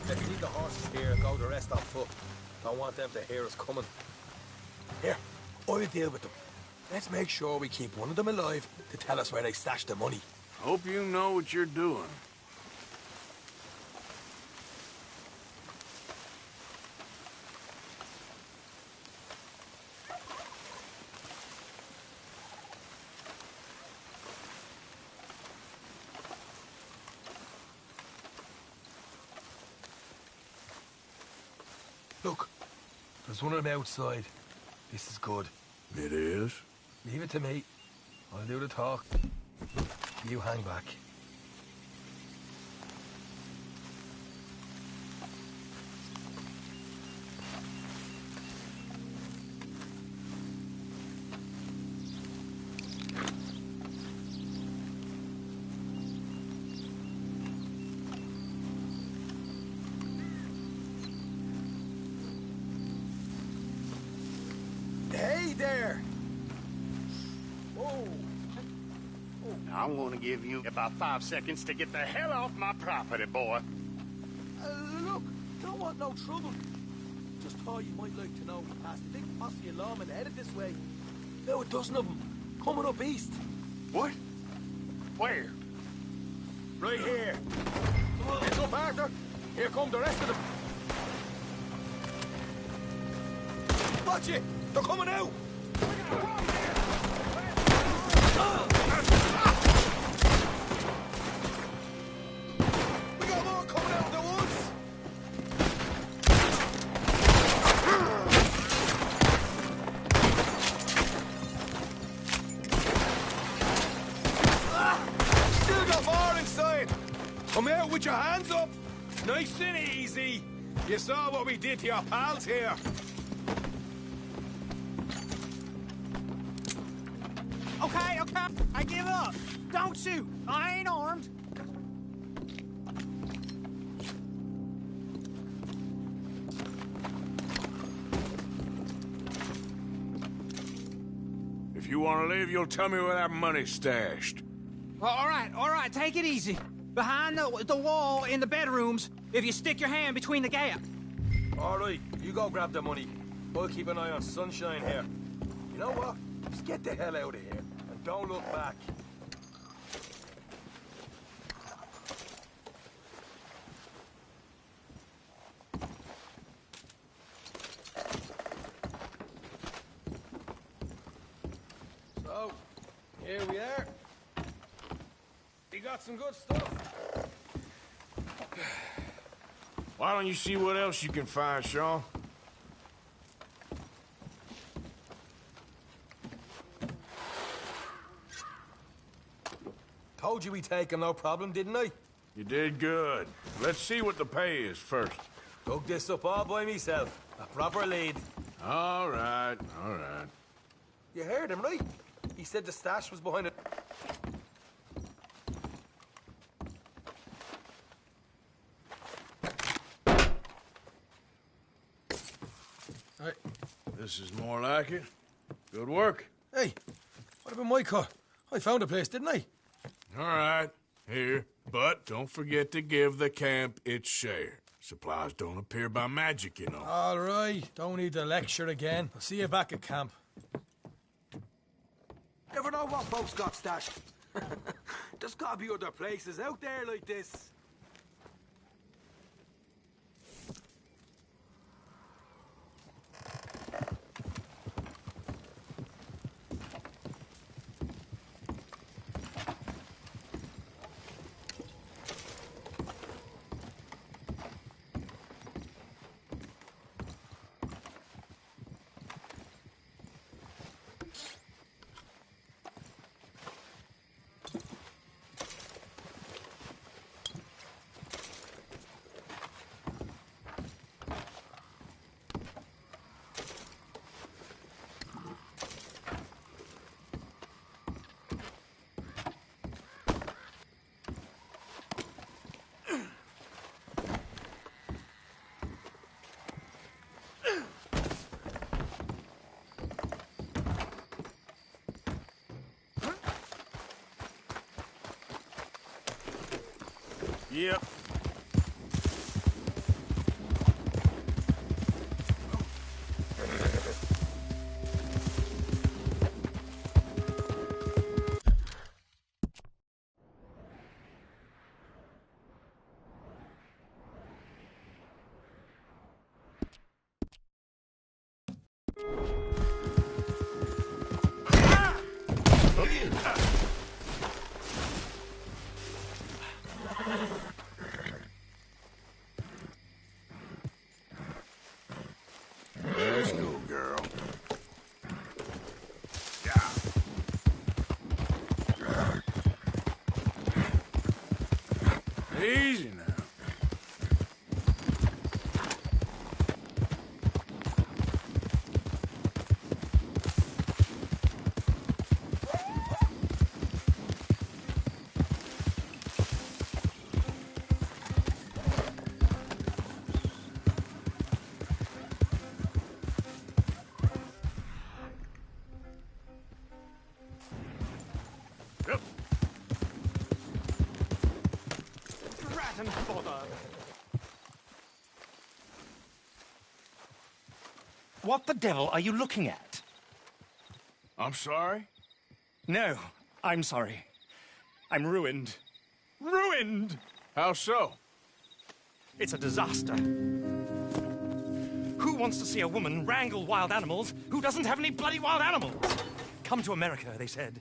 Speaker 5: If you need the horses here, go the rest on foot. Don't want them to hear us coming. Here, I'll deal with them. Let's make sure we keep one of them alive to tell us where they stashed the money.
Speaker 3: Hope you know what you're doing.
Speaker 5: Look, there's one of them outside. This is good.
Speaker 3: It is?
Speaker 5: Leave it to me. I'll do the talk. You hang back. Hey there! Whoa!
Speaker 10: I'm gonna give you about 5 seconds to get the hell off my property, boy.
Speaker 5: Look, don't want no trouble. Just thought you might like to know we passed a big posse of lawmen headed this way. About a dozen of them, coming up east.
Speaker 10: What? Where?
Speaker 5: Right here. It's up, Arthur. Here come the rest of them. Watch it! They're coming out! We got more coming out of the woods! Still got more inside! Come out with your hands up! Nice and easy! You saw what we did to your pals here!
Speaker 10: Okay, I give up. Don't shoot. I ain't armed.
Speaker 3: If you want to leave, you'll tell me where that money's stashed.
Speaker 10: Well, all right, take it easy. Behind the wall in the bedrooms, if you stick your hand between the gap.
Speaker 5: All right, you go grab the money. We'll keep an eye on Sunshine here. You know what? Just get the hell out of here. And don't look back. So, here we are. You got some good stuff.
Speaker 3: Why don't you see what else you can find, Sean?
Speaker 5: Told you we'd take him, no problem, didn't I?
Speaker 3: You did good. Let's see what the pay is first.
Speaker 5: Dug this up all by myself. A proper lead.
Speaker 3: All right, all right.
Speaker 5: You heard him, right? He said the stash was behind it.
Speaker 3: Hey, this is more like it. Good work.
Speaker 5: Hey, what about my car? I found a place, didn't I?
Speaker 3: All right, here. But don't forget to give the camp its share. Supplies don't appear by magic, you know.
Speaker 5: All right, don't need to lecture again. I'll see you back at camp.
Speaker 12: Never know what folks got stashed. There's gotta be other places out there like this.
Speaker 3: Yep. Let's go, girl. Yeah. Easy now. Yep.
Speaker 10: Rat and bother. What the devil are you looking at?
Speaker 3: I'm sorry?
Speaker 10: No, I'm sorry. I'm ruined. Ruined!
Speaker 3: How so?
Speaker 10: It's a disaster. Who wants to see a woman wrangle wild animals who doesn't have any bloody wild animals? Come to America, they said.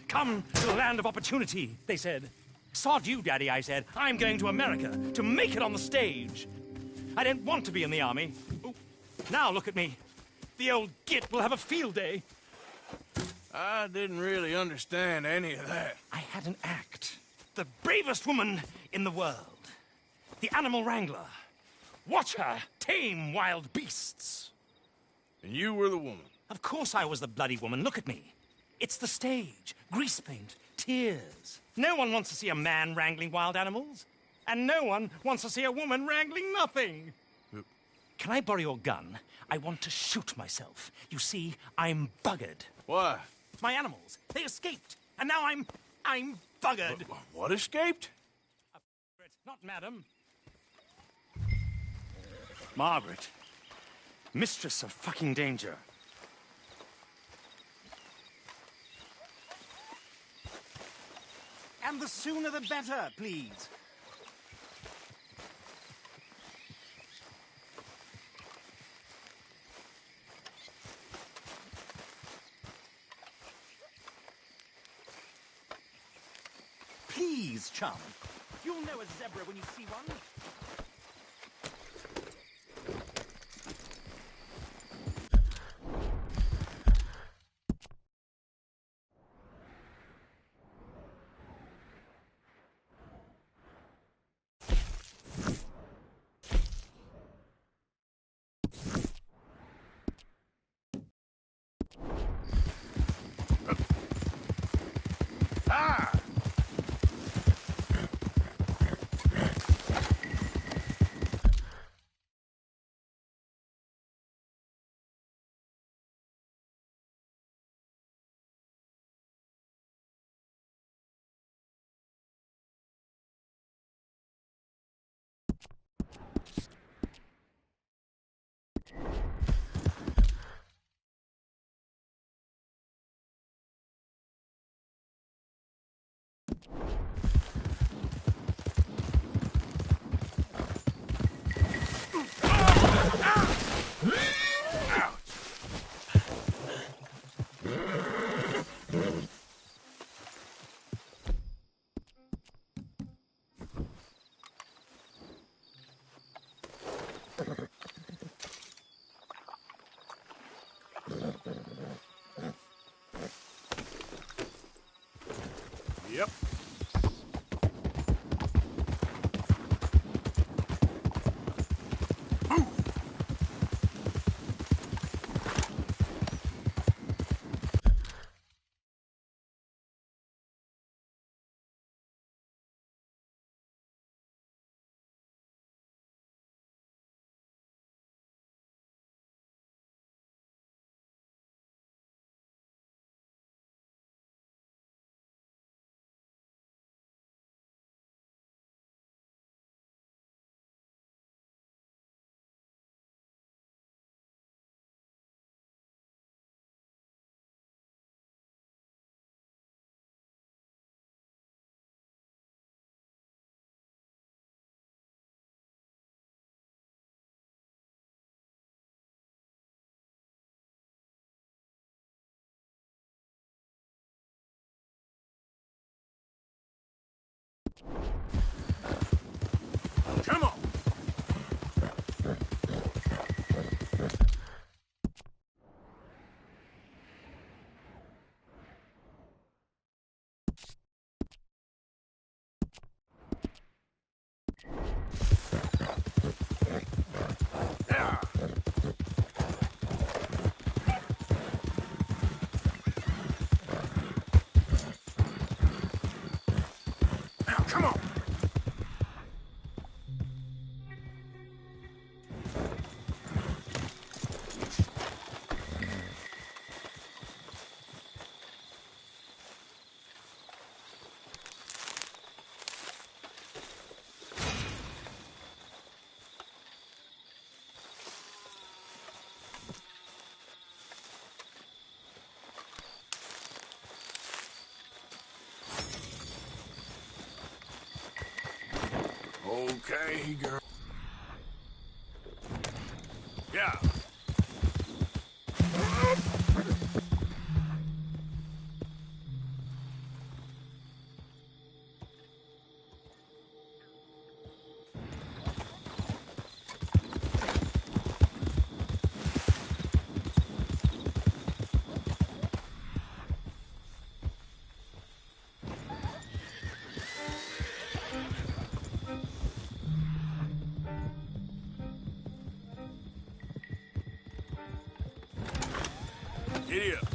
Speaker 10: Come to the land of opportunity, they said. Sod you, Daddy, I said. I'm going to America to make it on the stage. I don't want to be in the army. Ooh. Now look at me. The old git will have a field day.
Speaker 3: I didn't really understand any of that.
Speaker 10: I had an act. The bravest woman in the world. The animal wrangler. Watch her tame wild beasts.
Speaker 3: And you were the woman.
Speaker 10: Of course I was the bloody woman. Look at me. It's the stage. Grease paint. Tears. No one wants to see a man wrangling wild animals. And no one wants to see a woman wrangling nothing. Can I borrow your gun? I want to shoot myself. You see, I'm buggered.
Speaker 3: Why?
Speaker 10: My animals. They escaped. And now I'm buggered.
Speaker 3: What escaped?
Speaker 10: Not madam. Margaret. Mistress of fucking danger. And the sooner the better, please. Please, chum. You'll know a zebra when you see one.
Speaker 3: Yep. Come on! Yeah. Now, come on! Okay, girl. Yeah. Giddy up.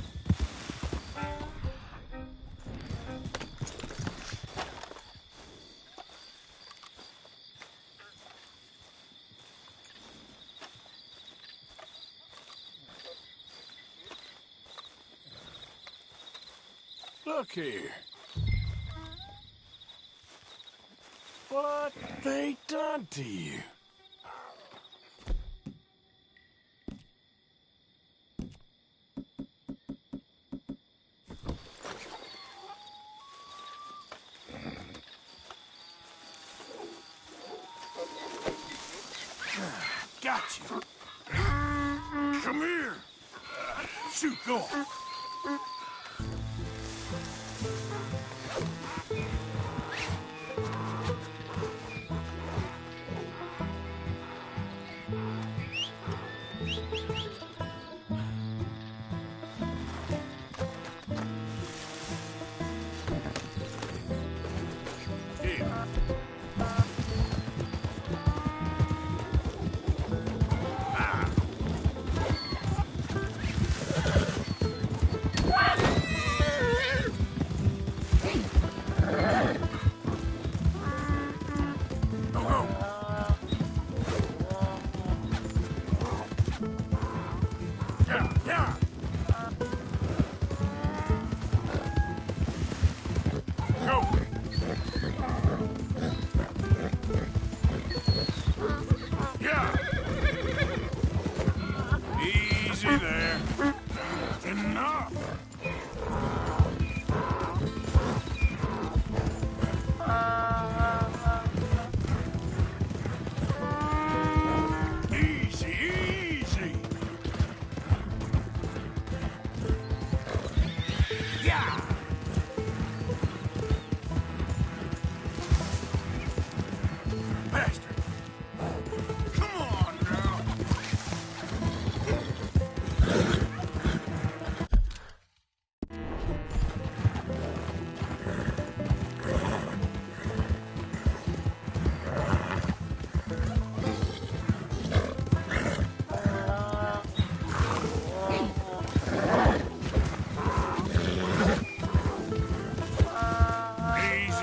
Speaker 3: Look here. What they done to you? Got you. Come here. Shoot, go on.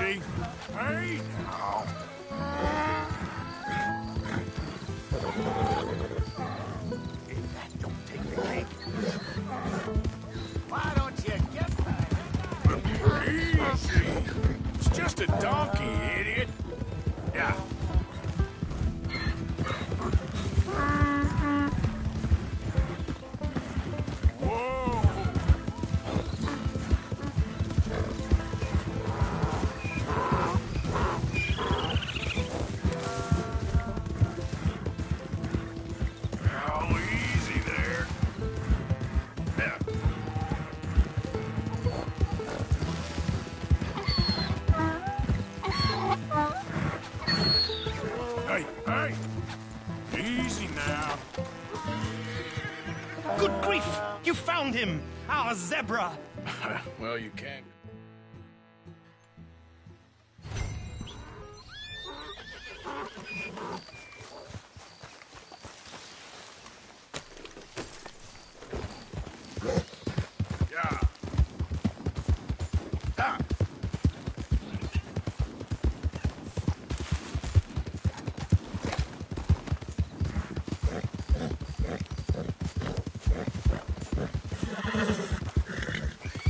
Speaker 3: Easy. Hey, now.
Speaker 2: That don't take the cake. Why don't you get the
Speaker 3: Easy. It's just a donkey, idiot. Yeah. Whoa. Oh, easy there. Yeah. Hey, hey! Easy now.
Speaker 10: Good grief! You found him! Our zebra!
Speaker 3: Well, you can't. Yeah. Ah.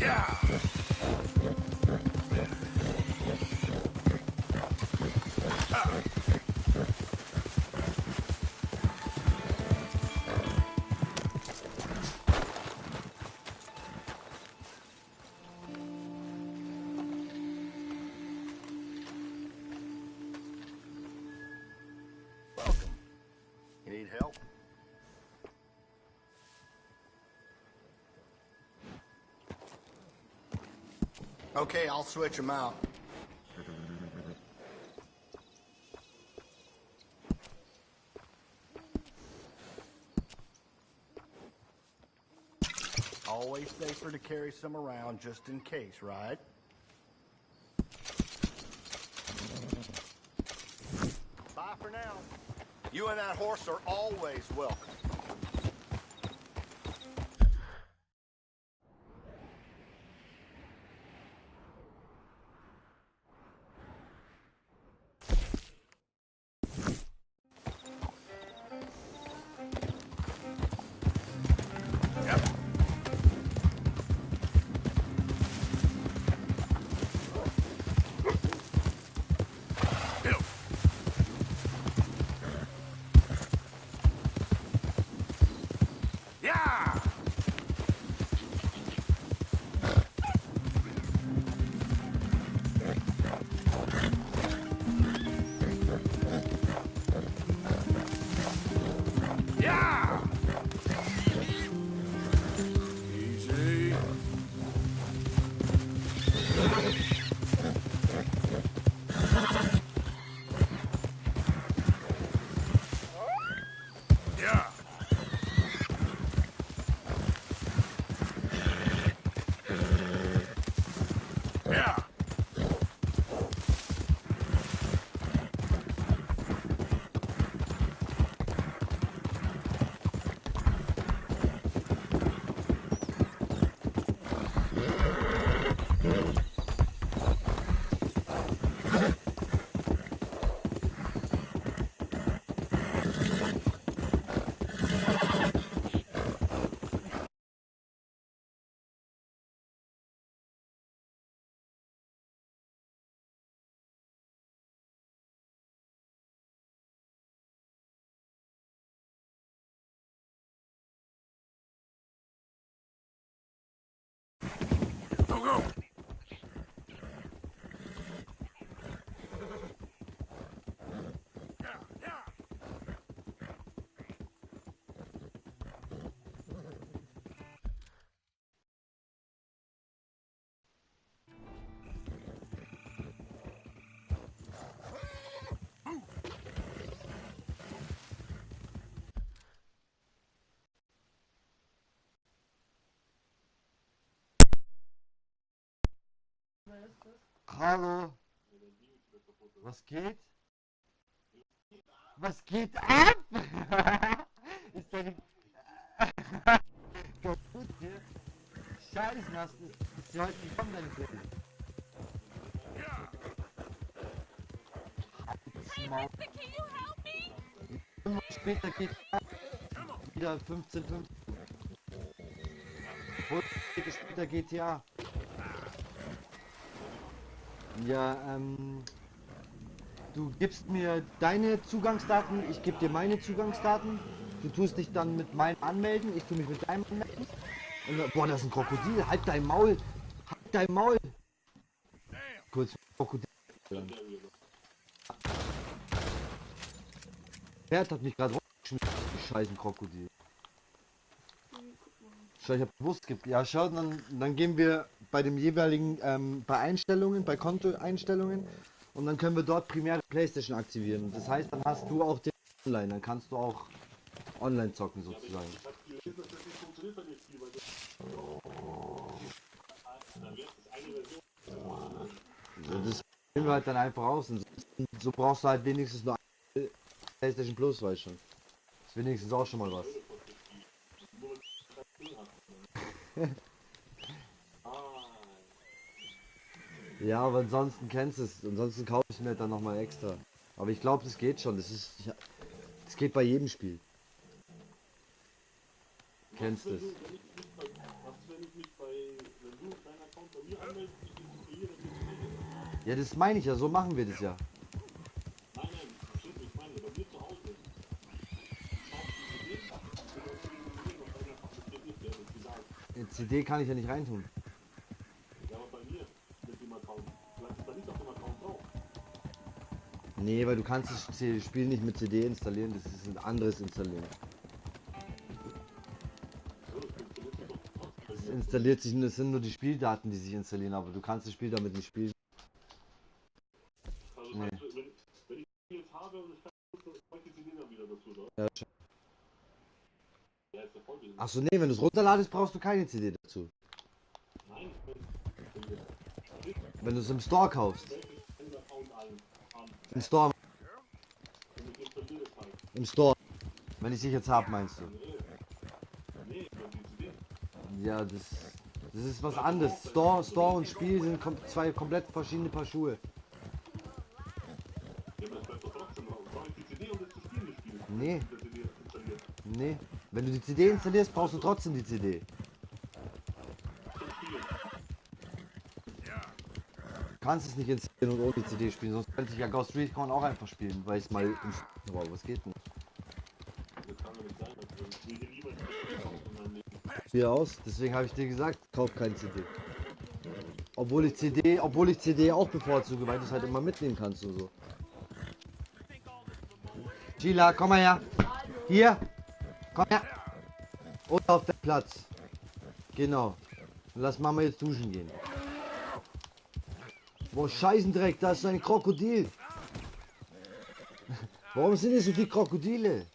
Speaker 3: Yeah. Ah.
Speaker 7: Welcome. You need help? Okay, I'll switch them out. Always safer to carry some around just in case, right? Bye for now. You and that horse are always welcome.
Speaker 3: Yeah! Yeah! Easy. Yeah. Yeah. Go, go! Yeah, yeah!
Speaker 13: Hallo. Was geht? Was geht ab? Ist deine... Kaputt hier? Scheiße, hast du... Ist ja heute nicht kommen, deine Brille.
Speaker 3: Ja!
Speaker 13: Maul. Später geht wieder 15. Später GTA. Ja, du gibst mir deine Zugangsdaten, ich gebe dir meine Zugangsdaten. Du tust dich dann mit meinem anmelden, ich tue mich mit deinem anmelden. Und, boah, das ist ein Krokodil. Halt dein Maul. Halt dein Maul. Kurz Krokodil. Pferd hat mich gerade rausgeschmissen. Scheißen Krokodil. Schau, ich hab bewusst gibt. Ja, schau, dann gehen wir bei dem jeweiligen, bei Einstellungen, bei Kontoeinstellungen und dann können wir dort primär PlayStation aktivieren. Das heißt, dann hast du auch den Online, dann kannst du auch online zocken sozusagen. Ja, das nehmen wir halt dann einfach aus. Und so brauchst du halt wenigstens nur eine PlayStation Plus, weißt du schon. Das ist wenigstens auch schon mal was. Ja, aber ansonsten kennst du es. Ansonsten kaufe ich mir dann nochmal extra. Aber ich glaube, das geht schon. Das geht bei jedem Spiel. Kennst du es? Ja, das meine ich ja. So machen wir das ja. Eine CD kann ich ja nicht reintun. Nee, weil du kannst das Spiel nicht mit CD installieren, das ist ein anderes installieren. Es installiert sich, das sind nur die Spieldaten, die sich installieren, aber du kannst das Spiel damit nicht spielen. Nee. Ja. Achso, nee, wenn du es runterladest, brauchst du keine CD dazu. Wenn du es im Store kaufst. Im Store. Im Store. Wenn ich dich jetzt hab, meinst du? Ja, das ist was anderes. Store und Spiel sind zwei komplett verschiedene Paar Schuhe. Nee. Nee. Wenn du die CD installierst, brauchst du trotzdem die CD. Du kannst es nicht installieren und ohne die CD spielen, sonst könnte ich ja Ghost Recon auch einfach spielen, weil ich mal im wow, was geht denn? Spiel aus, deswegen habe ich dir gesagt, kauf keine CD. Obwohl ich CD auch bevorzuge, weil du es halt immer mitnehmen kannst und so. Sheila, komm mal her. Hier. Komm her. Und auf den Platz. Genau. Und lass Mama jetzt duschen gehen. Boah, Scheißendreck, da ist so ein Krokodil. Warum sind hier so viele Krokodile?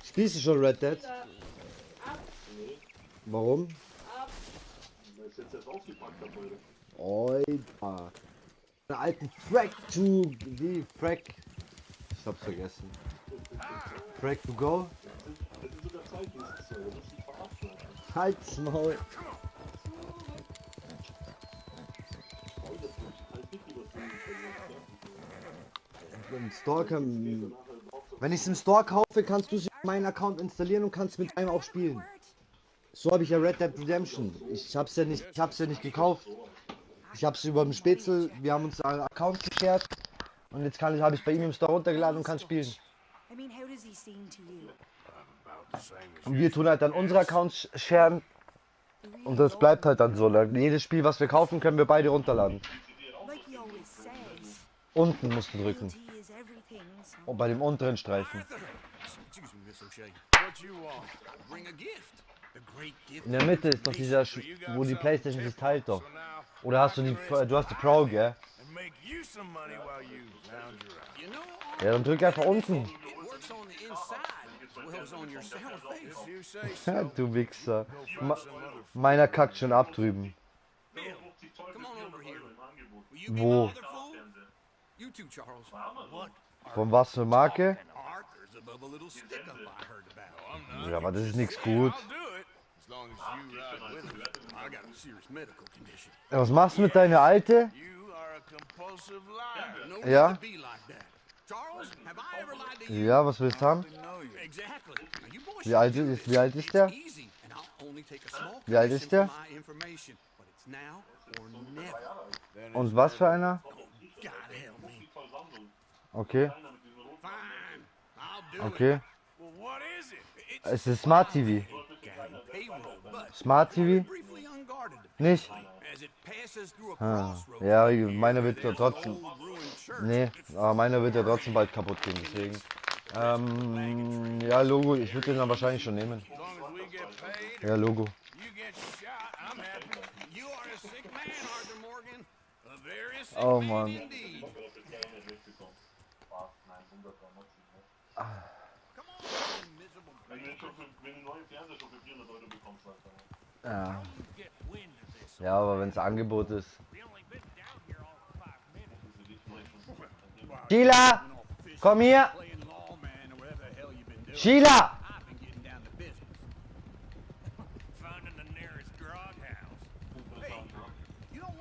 Speaker 13: Spielst du schon Red Dead? Warum? Oida. Einen alten Frack to... Wie? Frack? Ich hab's vergessen. Frack to go? Halt's Maul. Im Store wenn ich es im Store kaufe, kannst du es in meinen Account installieren und kannst mit einem auch spielen. So habe ich ja Red Dead Redemption. Ich hab's ja nicht gekauft. Ich hab's über den Spätzle, wir haben uns einen Account geshared und jetzt habe ich bei ihm im Store runtergeladen und kann spielen. Und wir tun halt dann unsere Accounts sharen und das bleibt halt dann so. Jedes Spiel, was wir kaufen, können wir beide runterladen. Unten musst du drücken. Und bei dem unteren Streifen. In der Mitte ist doch dieser, wo die PlayStation sich teilt doch. Oder hast du du hast die Pro, gell? Ja, dann drück einfach unten. Du Wichser. Meiner kackt schon ab drüben. Wo? Von was für Marke? Ja, aber das ist nichts gut.
Speaker 3: As long as you ride with us, I got a serious medical condition.
Speaker 13: Was machst du mit deiner Alte?
Speaker 3: You are a compulsive liar. No
Speaker 13: Ja.
Speaker 3: need to be like that. Charles, have I ever lied to you?
Speaker 13: Ja, was willst du haben?
Speaker 3: Exactly. Now, you boys
Speaker 13: Wie alt ist der?
Speaker 3: easy, and I'll only take a small
Speaker 13: Wie alt ist der?
Speaker 3: my information, but it's now or never.
Speaker 13: Und was für einer?
Speaker 3: God help me.
Speaker 13: Okay.
Speaker 3: Fine. I'll do
Speaker 13: Okay.
Speaker 3: it. Well, what is it? It's
Speaker 13: Es ist Smart TV.
Speaker 3: payroll, but
Speaker 13: Smart TV?
Speaker 3: briefly unguarded.
Speaker 13: Nicht?
Speaker 3: As it passes through a
Speaker 13: Ah.
Speaker 3: crossroads.
Speaker 13: Ja, meiner wird ja trotzdem. Nee, aber meiner wird ja trotzdem bald kaputt gehen, deswegen. Ja, Logo, ich würde den dann wahrscheinlich schon nehmen.
Speaker 3: As long as we get paid,
Speaker 13: Ja, Logo.
Speaker 3: you get shot, I'm happy. You are a sick man, Arthur Morgan. A very sick
Speaker 13: Oh
Speaker 3: man
Speaker 13: Mann.
Speaker 3: indeed.
Speaker 13: Ja. Ja, aber wenn es Angebot ist. Sheila! Komm hier! Sheila!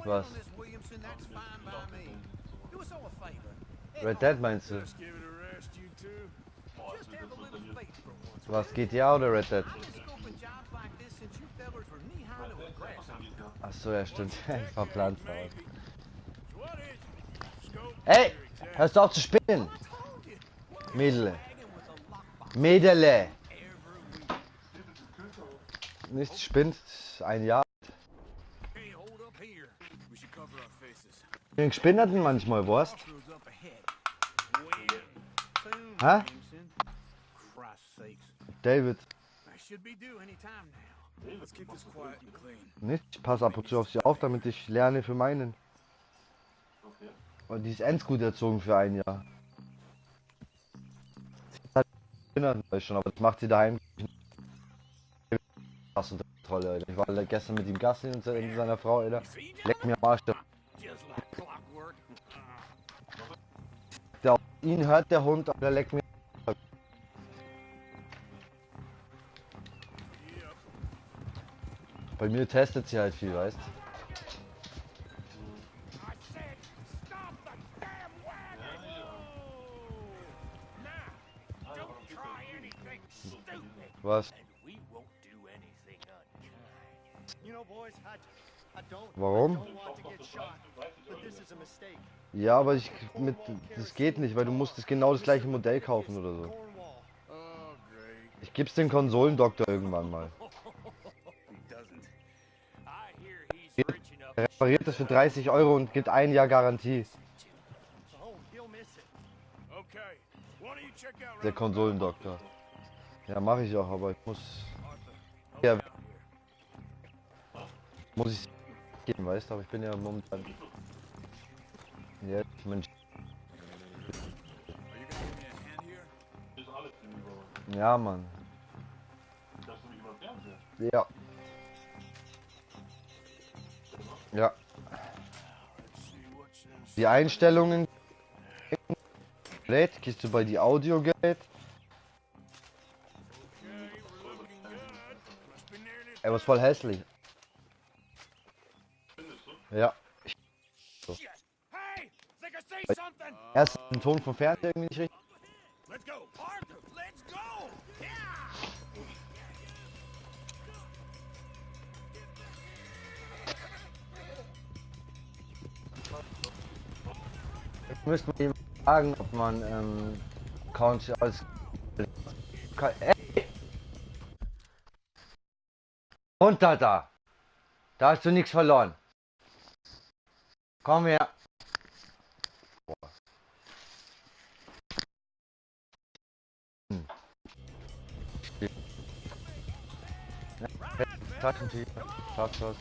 Speaker 13: Was? Red Dead meinst du? Was, GTA oder Red Dead? Achso, ja stimmt. Ich verplant raus. Hey! Hörst du auf zu spinnen? Mädele. Mädele! Nicht spinnt, ein Jahr. Ich bin gespinnt manchmal, weißt? Hä? David. Nicht? Ich passe ab und zu auf sie auf, damit ich lerne für meinen. Und die ist endgut erzogen für ein Jahr. Schon, aber das macht sie daheim. Was unter Kontrolle, Alter. Ich war gestern mit ihm Gassi und seiner Frau, Alter. Leckt mir am Arsch. Der, ihn hört der Hund, aber der leckt mir. Bei mir testet sie halt viel, weißt. Was? Warum? Ja, aber das geht nicht, weil du musst genau das gleiche Modell kaufen oder so. Ich geb's den Konsolendoktor irgendwann mal. Er repariert das für 30 € und gibt ein Jahr Garantie. Der Konsolendoktor. Ja, mache ich auch, aber ich muss... Ja, muss ich geben, weißt du, aber ich bin ja momentan... Ja, Mensch. Ja, Mann. Ja. Ja. Die Einstellungen... Gehst du bei die Audiogerät. Er war voll hässlich. Ja. So. Erst den Ton vom Fernseher irgendwie nicht richtig. Jetzt müsste man ihm fragen, ob man Account als... Ey! Runter da! Da hast du nichts verloren. Komm her. Boah. Taschentücher, Farbschutz.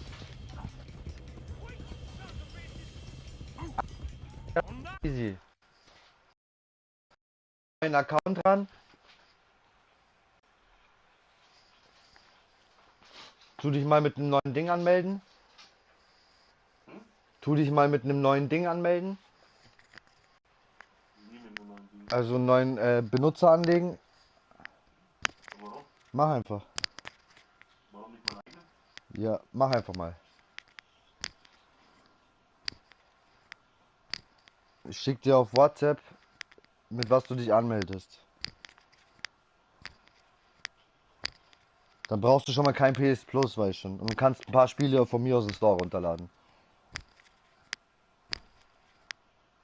Speaker 13: Easy. Neuen Account dran. Tu dich mal mit einem neuen Ding anmelden. Tu dich mal mit einem neuen Ding anmelden. Also einen neuen Benutzer anlegen. Mach einfach. Ja, mach einfach mal. Ich schick dir auf WhatsApp, mit was du dich anmeldest. Dann brauchst du schon mal kein PS Plus, weißt schon. Und du kannst ein paar Spiele von mir aus dem Store runterladen.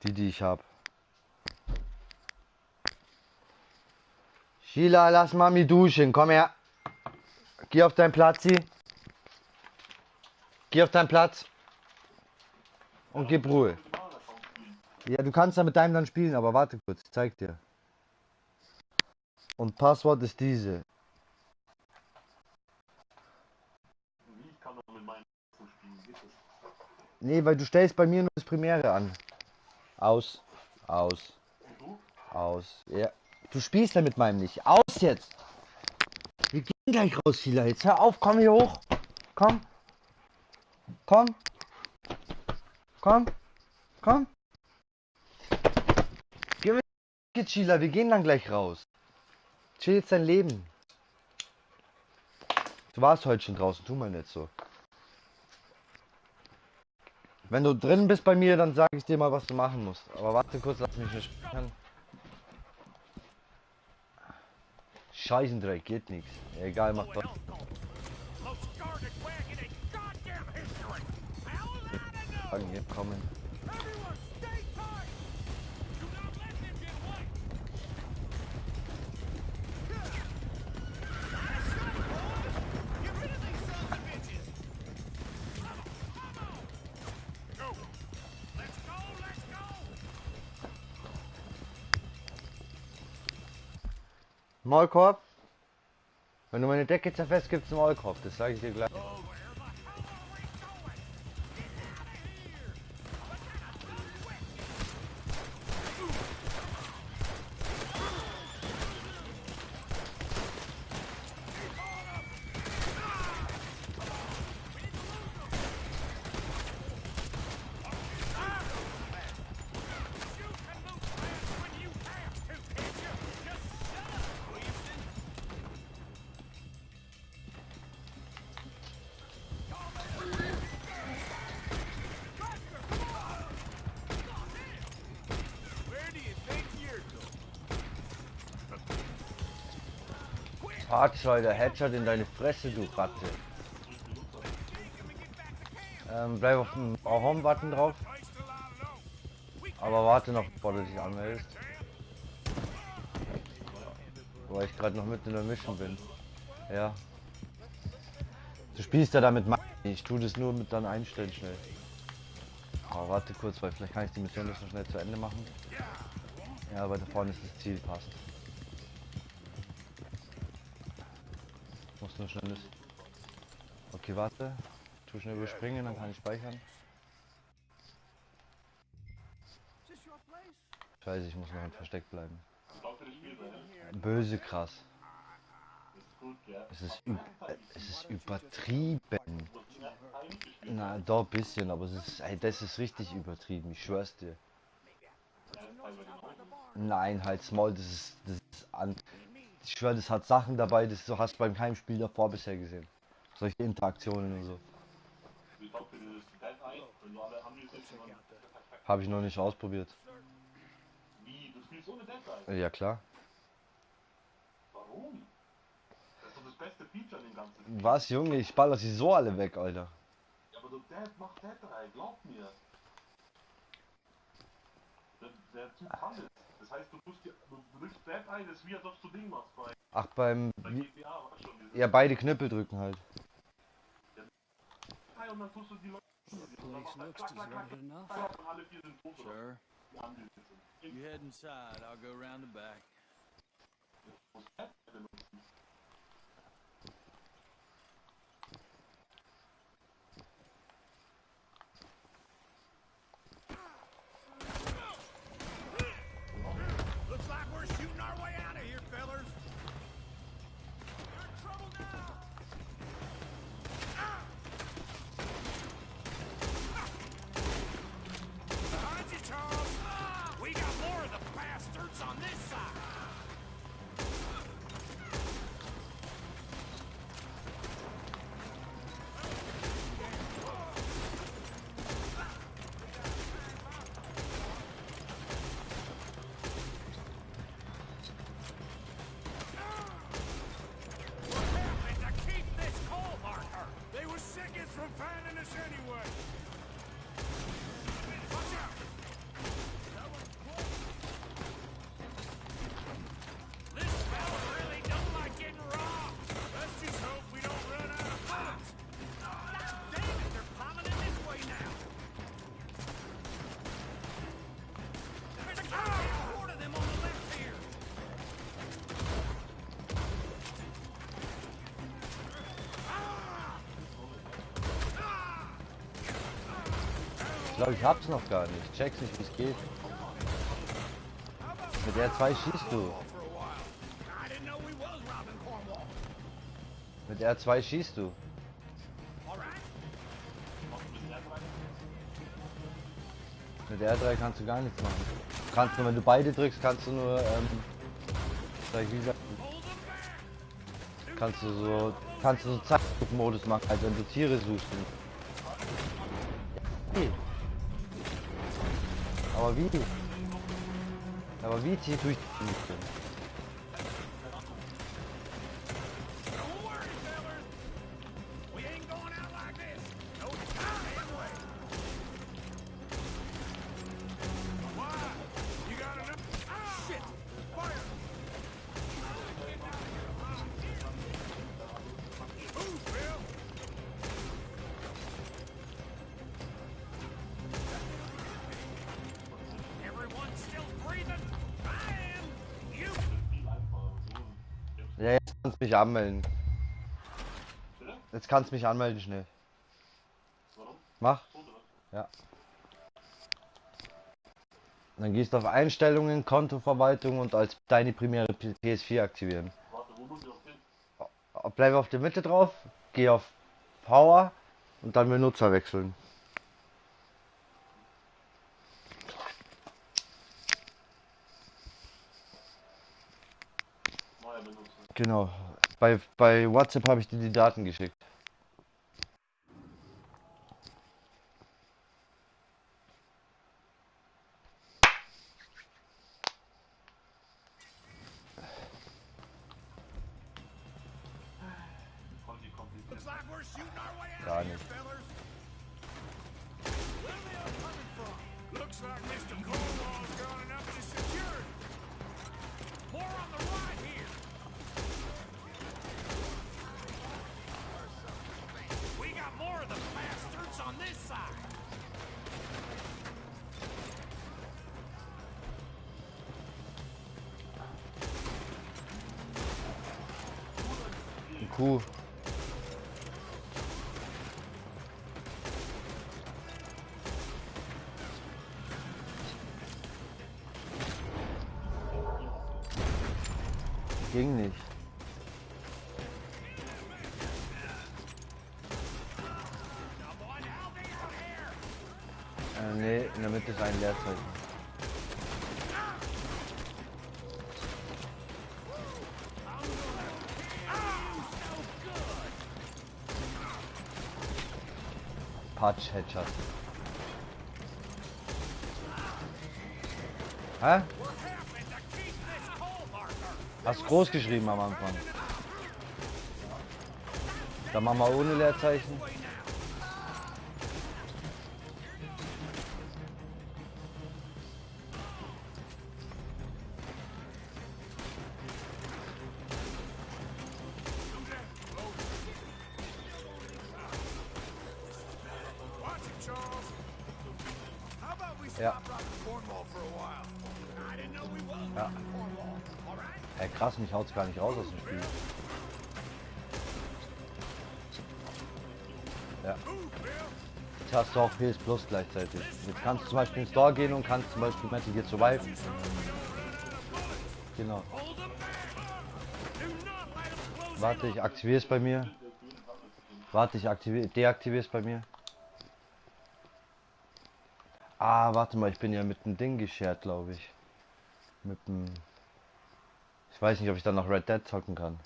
Speaker 13: Die ich habe. Sheila, lass Mami duschen. Komm her. Geh auf deinen Platz, sie. Geh auf deinen Platz. Und gib Ruhe. Ja, du kannst ja mit deinem dann spielen, aber warte kurz, ich zeig dir. Und Passwort ist diese. Nee, weil du stellst bei mir nur das Premiere an. Aus. Aus. Aus. Ja. Du spielst ja mit meinem nicht. Aus jetzt! Wir gehen gleich raus, Sheila. Jetzt hör auf, komm hier hoch. Komm. Komm. Komm. Komm. Geh mit jetzt, Sheila. Wir gehen dann gleich raus. Chill jetzt dein Leben. Du warst heute schon draußen. Tu mal nicht so. Wenn du drin bist bei mir, dann sage ich dir mal, was du machen musst. Aber warte kurz, lass mich nicht sprechen. Scheißendreck, geht nichts. Egal, mach was. Kommen. Maulkorb. Wenn du meine Decke zerfetzt, gibt's einen Maulkorb. Das sage ich dir gleich. Fahrzeug, Headshot in deine Fresse, du Ratte. Bleib auf dem Home-Button drauf. Aber warte noch, bevor du dich anmeldest. Weil ich gerade noch mitten in der Mission bin. Ja. Du spielst ja damit. Ich tue das nur mit dann einstellen schnell. Aber warte kurz, weil vielleicht kann ich die Mission jetzt noch schnell zu Ende machen. Ja, aber da vorne ist das Ziel, passt. Muss nur schnell ist. Okay, warte. Tu schnell überspringen, dann kann ich speichern. Scheiße, ich muss noch im Versteck bleiben. Böse krass. Es ist übertrieben. Na, doch ein bisschen, aber es ist, ey, das ist richtig übertrieben, ich schwör's dir. Nein, halt's Maul, das ist an. Ich schwör, das hat Sachen dabei, das du hast beim keinem Spiel davor bisher gesehen. Solche Interaktionen und so. Habe ich noch nicht ausprobiert.
Speaker 14: Wie? Du spielst ohne Deadeye?
Speaker 13: Ja, klar.
Speaker 14: Warum? Das ist doch das beste Feature in dem ganzen.
Speaker 13: Was, Junge? Ich baller sie so alle weg, Alter.
Speaker 14: Ja, aber du mach Deadeye, glaub mir. Der Typ kann es. Das heißt, du drückst Deadeye, das ist wie als ob du Ding machst.
Speaker 13: Ach, beim...
Speaker 14: GTA, war schon
Speaker 13: ja, beide Knüppel drücken halt.
Speaker 14: Ja, und dann tust du die Leute... Alle vier sind tot.
Speaker 3: Sure. You head inside, I'll go round the back.
Speaker 15: Looks like we're shooting our way out of here, fellas. We're in trouble now. Behind you, Charles. We got more of the bastards on this side.
Speaker 13: glaube, ich hab's noch gar nicht. Check's nicht, wie es geht. Mit R2 schießt du. Mit R2 schießt du. Mit R3 kannst du gar nichts machen. Kannst nur, wenn du beide drückst, kannst du nur, wie gesagt, kannst du so Zeitdruckmodus machen, als wenn du Tiere suchst. Hey. Aber wie? Aber wie tue ich die nicht? Ja, jetzt kannst du mich anmelden. Jetzt kannst du mich anmelden, schnell. Mach. Ja. Dann gehst du auf Einstellungen, Kontoverwaltung und als deine primäre PS4 aktivieren. Bleib auf der Mitte drauf, geh auf Power und dann Benutzer wechseln. Genau. Bei WhatsApp habe ich dir die Daten geschickt. Gar nicht.
Speaker 15: Looks like Mr. Cornwall's gone enough to secure. More on the right here. We got more of the bastards on this side.
Speaker 13: Kuh. Ging nicht. Nee, in der Mitte ist ein Leerzeichen. Patch Headshot. Hä? Hast groß geschrieben am Anfang. Dann machen wir ohne Leerzeichen. Ja. Ja. Ey, krass, mich haut's gar nicht raus aus dem Spiel. Ja. Jetzt hast du auch PS Plus gleichzeitig. Jetzt kannst du zum Beispiel in den Store gehen und kannst zum Beispiel Metal Gear Survive. Genau. Warte, ich aktiviere es bei mir. Warte, ich deaktiviere es bei mir. Ah, warte mal, ich bin ja mit dem Ding geshared, glaube ich. Mit dem... Ich weiß nicht, ob ich dann noch Red Dead zocken kann.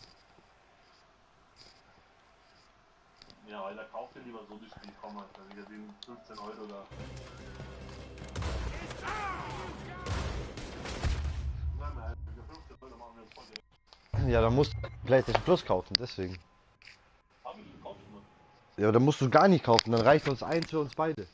Speaker 14: Ja, weil da kauft ihr lieber so die Spiel, komm mal, da wieder den 15 Euro da. Nein, für 15 Euro machen wir jetzt voll.
Speaker 13: Ja, dann musst du PlayStation Plus kaufen, deswegen.
Speaker 14: Hab ich gekauft, Mann.
Speaker 13: Ja, dann musst du gar nicht kaufen, dann reicht uns eins für uns beide.